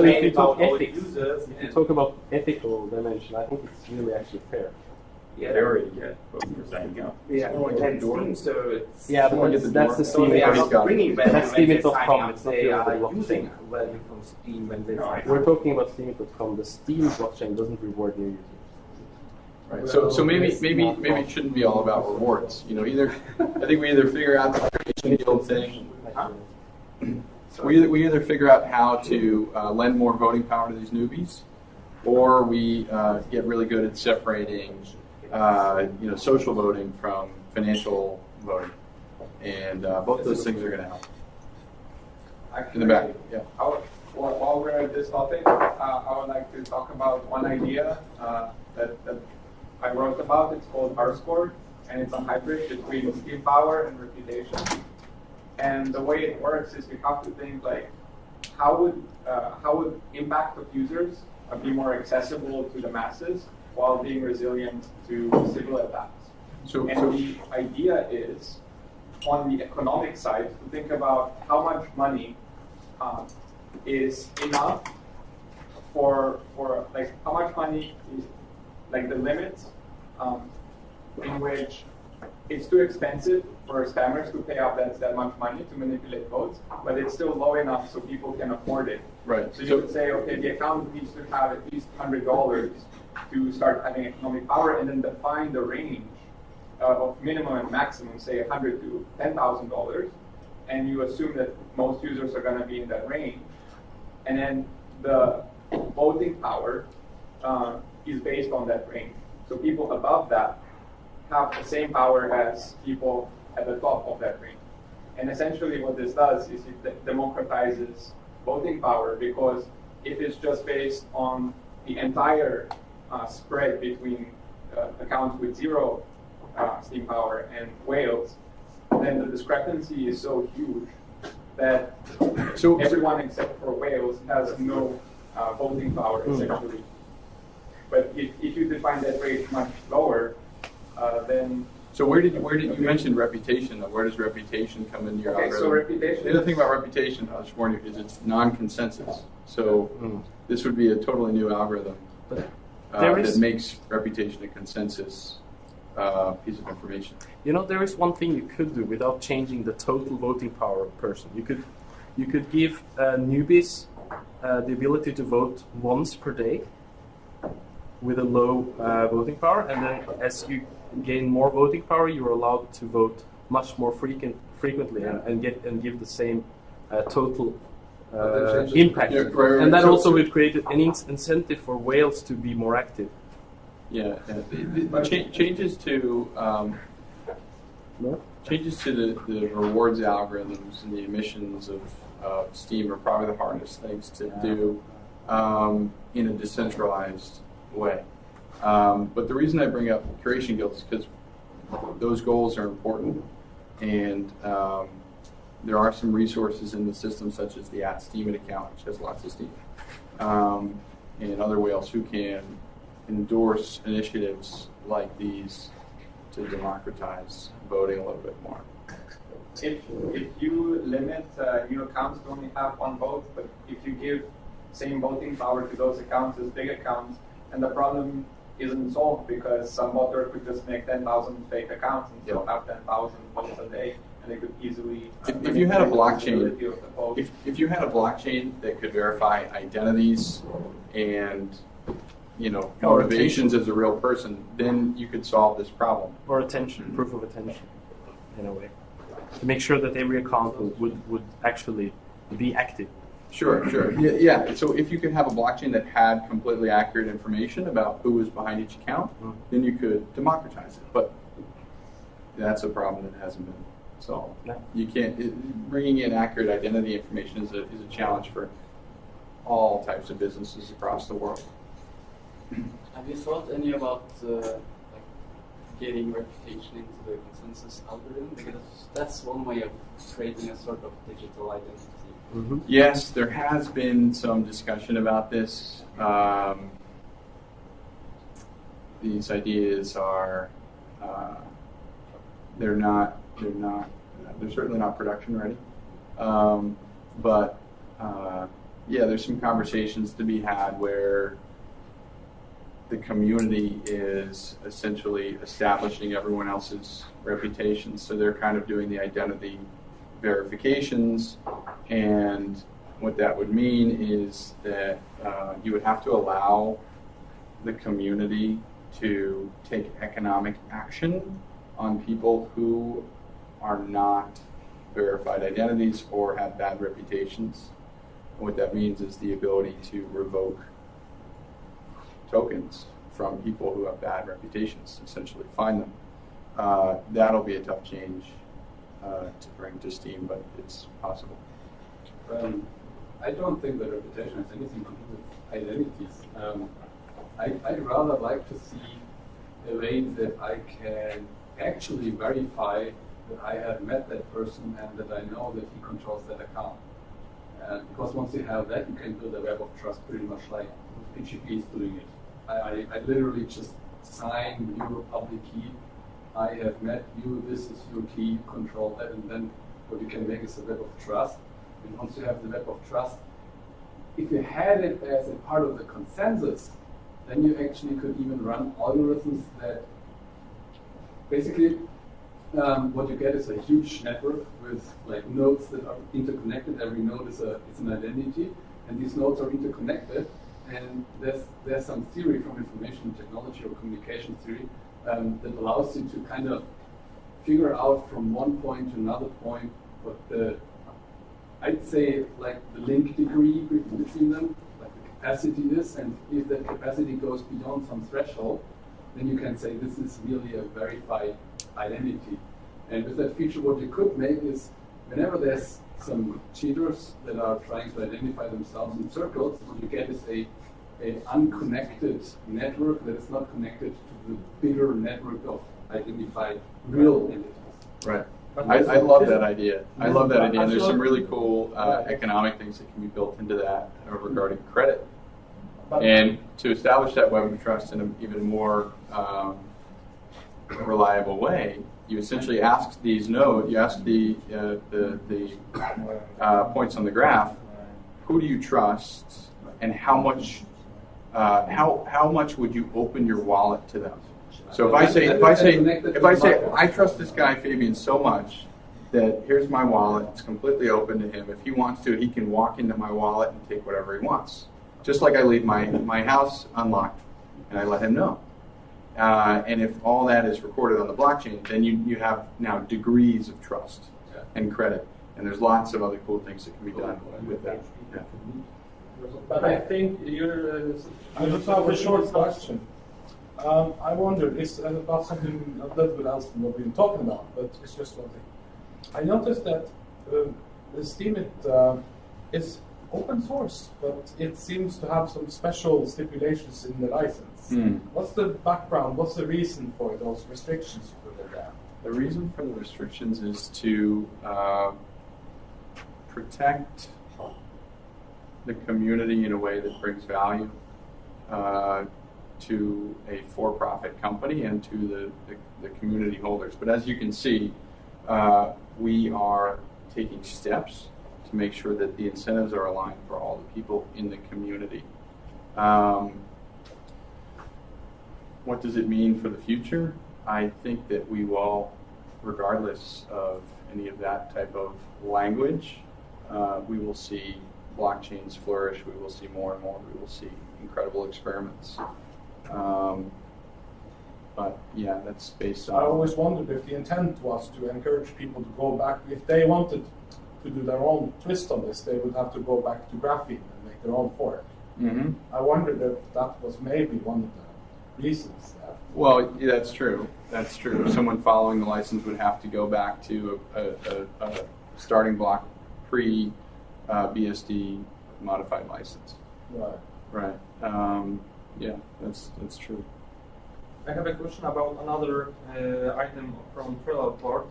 if you talk ethics, if you talk about ethical dimension, I think it's really actually fair. Yeah, they already get what we're saying now. Yeah, so it's but that's the Steam. That's Steemit.com. It's not the blockchain. Value from Steam when they sign up. We're talking about Steemit.com. The Steam blockchain doesn't reward new users. Right. So maybe it shouldn't be all about rewards. I think we either figure out the creation guild thing. We either figure out how to lend more voting power to these newbies, or we get really good at separating social voting from financial voting, and both those things are going to help. Actually, in the back, while we're at this topic, I would like to talk about one idea that I wrote about. It's called R-Score, and it's a hybrid between Steam power and reputation. And the way it works is you have to think like, how would impact of users be more accessible to the masses while being resilient to civil attacks? And the idea is, on the economic side, to think about how much money is enough for like how much money is like the limit in which it's too expensive for spammers to pay out that much money to manipulate votes, but it's still low enough so people can afford it. Right. So you would say, okay, the account needs to have at least $100 to start having economic power and then define the range of minimum and maximum, say $100 to $10,000, and you assume that most users are going to be in that range, and then the voting power is based on that range. So people above that have the same power as people at the top of that range. And essentially what this does is it democratizes voting power, because if it's just based on the entire spread between accounts with 0 Steem power and whales, then the discrepancy is so huge that everyone except for whales has no voting power, essentially. But if you define that rate much lower, then... So where did you mention reputation, though? Where does reputation come into your algorithm? So reputation... The other thing about reputation, I'll just warn you, is it's non-consensus. So this would be a totally new algorithm that makes reputation a consensus piece of information. You know, there is one thing you could do without changing the total voting power of a person. You could give newbies the ability to vote once per day with a low voting power, and then as you gain more voting power, you're allowed to vote much more frequently and give the same total impact. And that also would create an incentive for whales to be more active. Yeah, changes to the rewards algorithms and the emissions of Steem are probably the hardest things to do in a decentralized way. But the reason I bring up curation guilds is because those goals are important, and there are some resources in the system, such as the @Steemit account, which has lots of Steem, and other whales who can endorse initiatives like these to democratize voting a little bit more. If you limit new accounts to only have 1 vote, but if you give same voting power to those accounts as big accounts, and the problem isn't solved, because some voter could just make 10,000 fake accounts and still have 10,000 votes a day, and they could easily. If you had a blockchain, if you had a blockchain that could verify identities and motivations as a real person, then you could solve this problem. Or attention, proof of attention, in a way, to make sure that every account would actually be active. Sure. Yeah. So if you could have a blockchain that had completely accurate information about who was behind each account, then you could democratize it. But that's a problem that hasn't been solved. No. You can't. Bringing in accurate identity information is a challenge for all types of businesses across the world. Have you thought any about getting reputation into the consensus algorithm? Because that's one way of creating a sort of digital identity. Mm-hmm. Yes, there has been some discussion about this. These ideas are they're certainly not production ready. But there's some conversations to be had where the community is essentially establishing everyone else's reputations. So they're kind of doing the identity verifications, and what that would mean is that you would have to allow the community to take economic action on people who are not verified identities or have bad reputations. And what that means is the ability to revoke tokens from people who have bad reputations, essentially fine them. That'll be a tough change to bring to Steem, but it's possible. I don't think that reputation has anything to do with identities. I'd rather like to see a way that I can actually verify that I have met that person and that I know that he controls that account. Because once you have that, you can build a web of trust pretty much like PGP is doing it. I literally just sign your public key. I have met you, this is your key, control that, and then what you can make is a web of trust. And once you have the web of trust, if you had it as a part of the consensus, then you actually could even run algorithms that basically what you get is a huge network with like nodes that are interconnected. Every node is an identity, and these nodes are interconnected. and there's some theory from information technology or communication theory that allows you to kind of figure out from one point to another point what I'd say like the link degree between them, like the capacity is, and if that capacity goes beyond some threshold, then you can say this is really a verified identity. And with that feature, what you could make is whenever there's some cheaters that are trying to identify themselves in circles, what you get is a unconnected network that is not connected to the bigger network of identified real entities. Right. I love that idea. I love that idea. And there's some really cool economic things that can be built into that regarding credit. And to establish that web of trust in an even more reliable way, you essentially ask these nodes, you ask the points on the graph, who do you trust, and how much would you open your wallet to them? So if I say I trust this guy Fabian so much that here's my wallet, it's completely open to him. If he wants to, he can walk into my wallet and take whatever he wants. Just like I leave my house unlocked and I let him know. And if all that is recorded on the blockchain, then you have now degrees of trust and credit. And there's lots of other cool things that can be done with that. Yeah. But I think you're... I just have a short question. I wondered, it's about something a little bit else than what we've been talking about, but it's just one thing. I noticed that the Steemit is open source, but it seems to have some special stipulations in the license. What's the background? What's the reason for those restrictions you put in there? The reason for the restrictions is to protect the community in a way that brings value to a for-profit company and to the community holders. But as you can see, we are taking steps to make sure that the incentives are aligned for all the people in the community. What does it mean for the future? I think that we will, regardless of any of that type of language, we will see blockchains flourish. We will see more and more. We will see incredible experiments. But yeah, that's based on... I always wondered if the intent was to encourage people to go back. If they wanted to do their own twist on this, they would have to go back to graphene and make their own fork. Mm-hmm. I wondered if that was maybe one of the reasons. Well, yeah, that's true. That's true. Someone following the license would have to go back to a starting block pre-BSD modified license. Right. Right. Yeah, that's true. I have a question about another item from Trello report,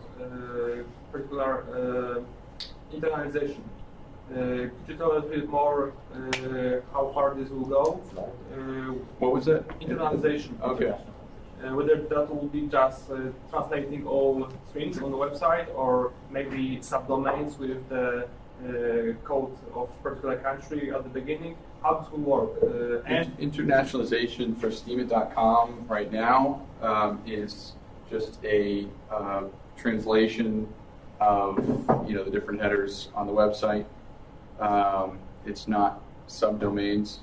particular internalization. Could you tell us a bit more how far this will go? What was it? Internalization. Okay. Whether that will be just translating all strings on the website, or maybe subdomains with the code of particular country at the beginning. How this will work? And internationalization for Steemit.com right now is just a translation of the different headers on the website. It's not subdomains,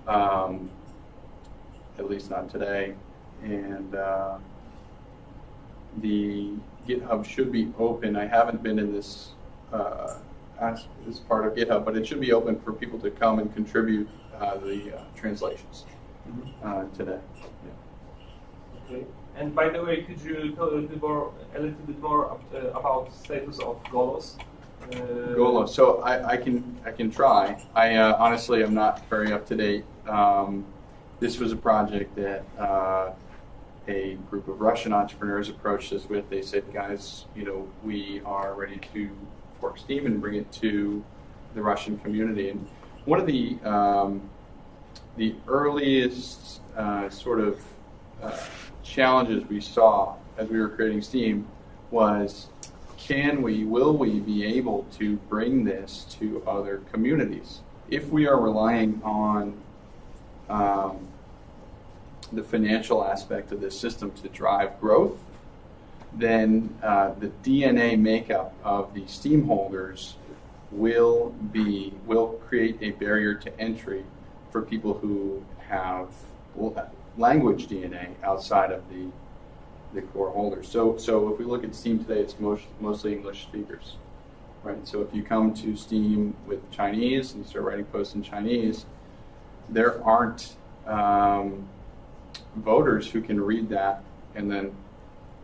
at least not today. And the GitHub should be open. I haven't been in this part of GitHub, but it should be open for people to come and contribute the translations today. Yeah. Okay. And by the way, could you tell a little bit more about status of Golos? Golos. So I can try. I honestly am not very up to date. This was a project that a group of Russian entrepreneurs approached us with. They said, guys, we are ready to fork Steem and bring it to the Russian community. And one of the earliest sort of challenges we saw as we were creating Steem was, will we be able to bring this to other communities? If we are relying on the financial aspect of this system to drive growth, then the DNA makeup of the Steem holders will create a barrier to entry for people who have language DNA outside of the core holders. So if we look at Steam today, it's mostly English speakers, right? So if you come to Steam with Chinese and you start writing posts in Chinese, there aren't voters who can read that and then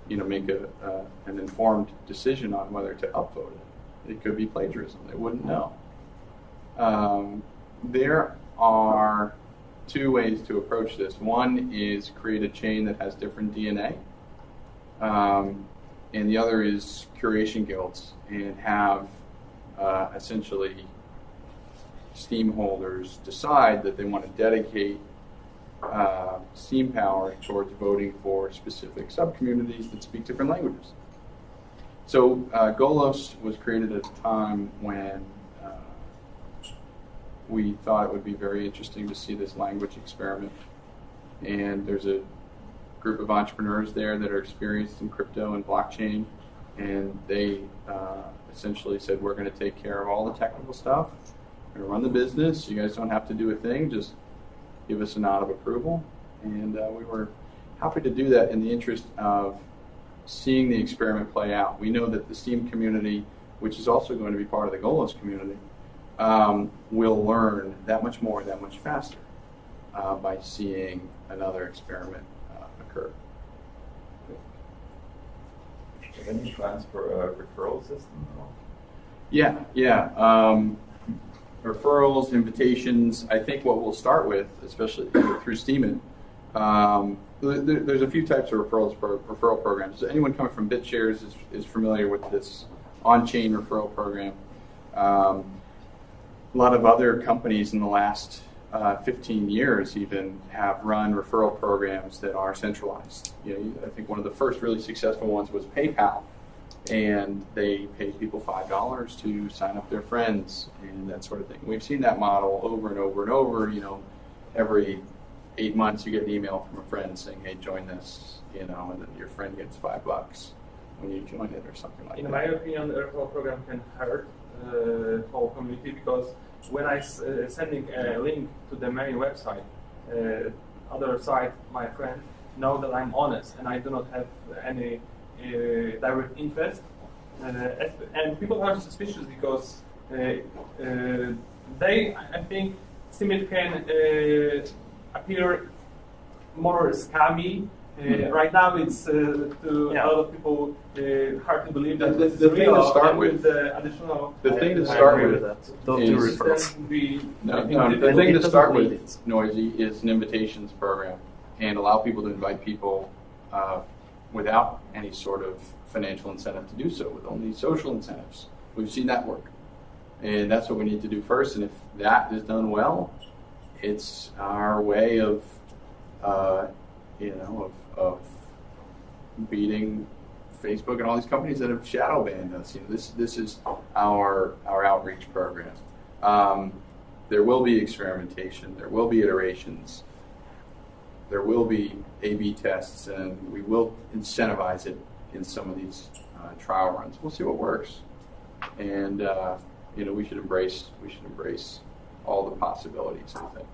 make an informed decision on whether to upvote it. It could be plagiarism. They wouldn't know. There are two ways to approach this. One is create a chain that has different DNA, and the other is curation guilds and have essentially Steam holders decide that they want to dedicate Steam power towards voting for specific subcommunities that speak different languages. So Golos was created at a time when we thought it would be very interesting to see this language experiment. And there's a group of entrepreneurs there that are experienced in crypto and blockchain, and they essentially said, we're going to take care of all the technical stuff. We're going to run the business. You guys don't have to do a thing. Just give us a nod of approval. And we were happy to do that in the interest of seeing the experiment play out. We know that the Steam community, which is also going to be part of the Golos community, will learn that much more, that much faster by seeing another experiment occur. Any plans for a referral system? Yeah. Referrals, invitations. I think what we'll start with, especially through Steemit, there's a few types of referral programs. Anyone coming from BitShares is familiar with this on-chain referral program. A lot of other companies in the last 15 years even have run referral programs that are centralized. I think one of the first really successful ones was PayPal, and they paid people $5 to sign up their friends and that sort of thing. We've seen that model over and over and over. Every 8 months you get an email from a friend saying, "Hey, join this," and then your friend gets $5 when you join it or something like that. In my opinion, the referral program can hurt whole community, because when I sending a link to the main website, other side, my friend know that I'm honest and I do not have any direct interest, and people are suspicious because I think Steemit can appear more scammy. Right now, it's to a lot of people hard to believe that this is real. To start with, the additional the thing to start with Don't do referrals. The thing to start with, Noisy, is an invitations program, and allow people to invite people without any sort of financial incentive to do so, with only social incentives. We've seen that work, and that's what we need to do first. And if that is done well, it's our way of beating Facebook and all these companies that have shadow banned us. This is our outreach program. There will be experimentation. There will be iterations. There will be A/B tests, and we will incentivize it in some of these trial runs. We'll see what works, and we should embrace all the possibilities, I think.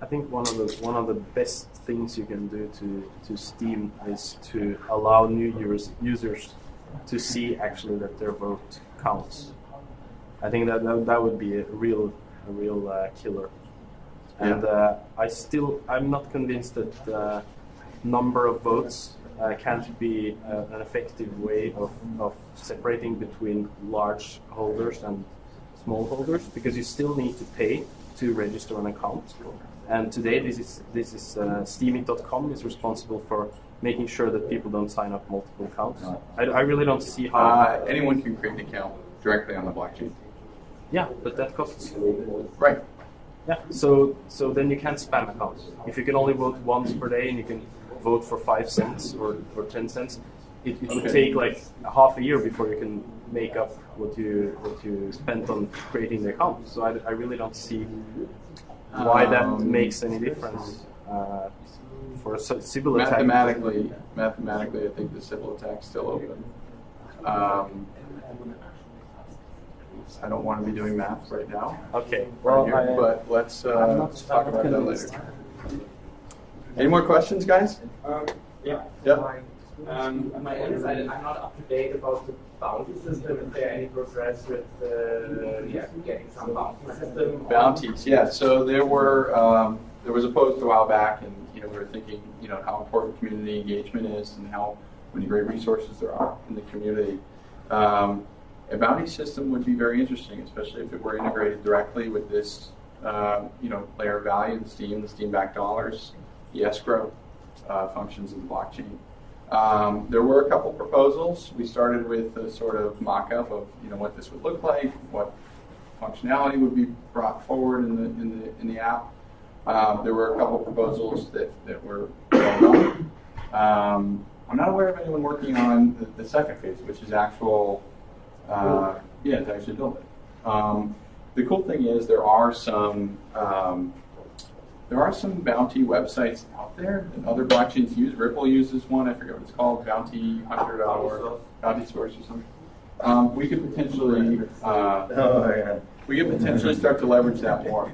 I think one of the best things you can do to Steam is to allow new users to see actually that their vote counts. I think that would be a real killer. And I'm not convinced that the number of votes can't be an effective way of separating between large holders and small holders, because you still need to pay to register an account. And today, this is Steemit.com is responsible for making sure that people don't sign up multiple accounts. I really don't see how anyone can create an account directly on the blockchain. Yeah, but that costs. Right. Yeah. So then you can't spam accounts. If you can only vote once per day and you can vote for 5 cents or 10 cents, it would take like half a year before you can make up what you spent on creating the account. So I really don't see why that makes any difference for a civil attack. Mathematically, I think the civil attack's still open. I don't want to be doing math right now. Okay. Well, Well, but let's talk about that later. Any more questions, guys? Yeah. Yep. On my end, I'm not up to date about the bounty system. Is there any progress with getting some bounty system? Bounties, yeah. So there was a post a while back, and we were thinking, how important community engagement is, and how many great resources there are in the community. A bounty system would be very interesting, especially if it were integrated directly with this, layer of value, the Steam-backed dollars, the escrow functions of the blockchain. There were a couple proposals. We started with a sort of mock-up of what this would look like, what functionality would be brought forward in the app. There were a couple proposals that were well done. I'm not aware of anyone working on the second phase, which is actual. To actually build it. The cool thing is there are some bounty websites out there that other blockchains use. Ripple uses one. I forget what it's called. Bounty Hunter or Bounty Source or something. We could potentially start to leverage that more.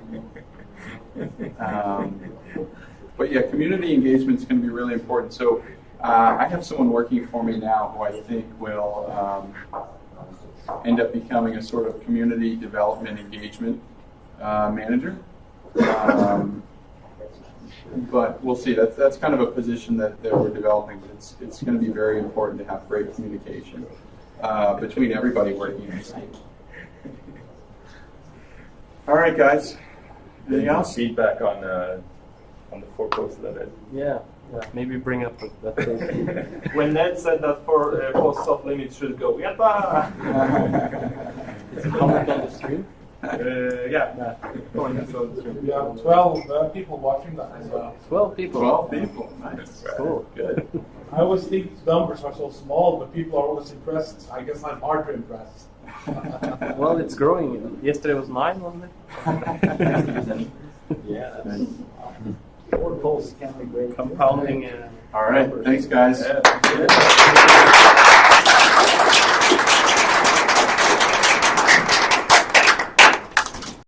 But yeah, community engagement is going to be really important. So I have someone working for me now who I think will end up becoming a sort of community development engagement manager. But we'll see. That's kind of a position that we're developing. But it's going to be very important to have great communication between everybody working in the team. All right, guys. Anything else? Feedback on the 4 posts that I Yeah. Maybe bring up that thing. When Ned said that for posts off limits should go, yatta! Is it comment on the stream? Yeah. We have 12 people watching that as well. 12 people. 12 people. Nice. Cool. Good. I always think numbers are so small, but people are always impressed. I guess I'm hard to impress. Well, it's growing. Yesterday was 9, wasn't it? Yeah. Nice. 4 posts can be great. Compounding. All right. Thanks, guys. Yeah.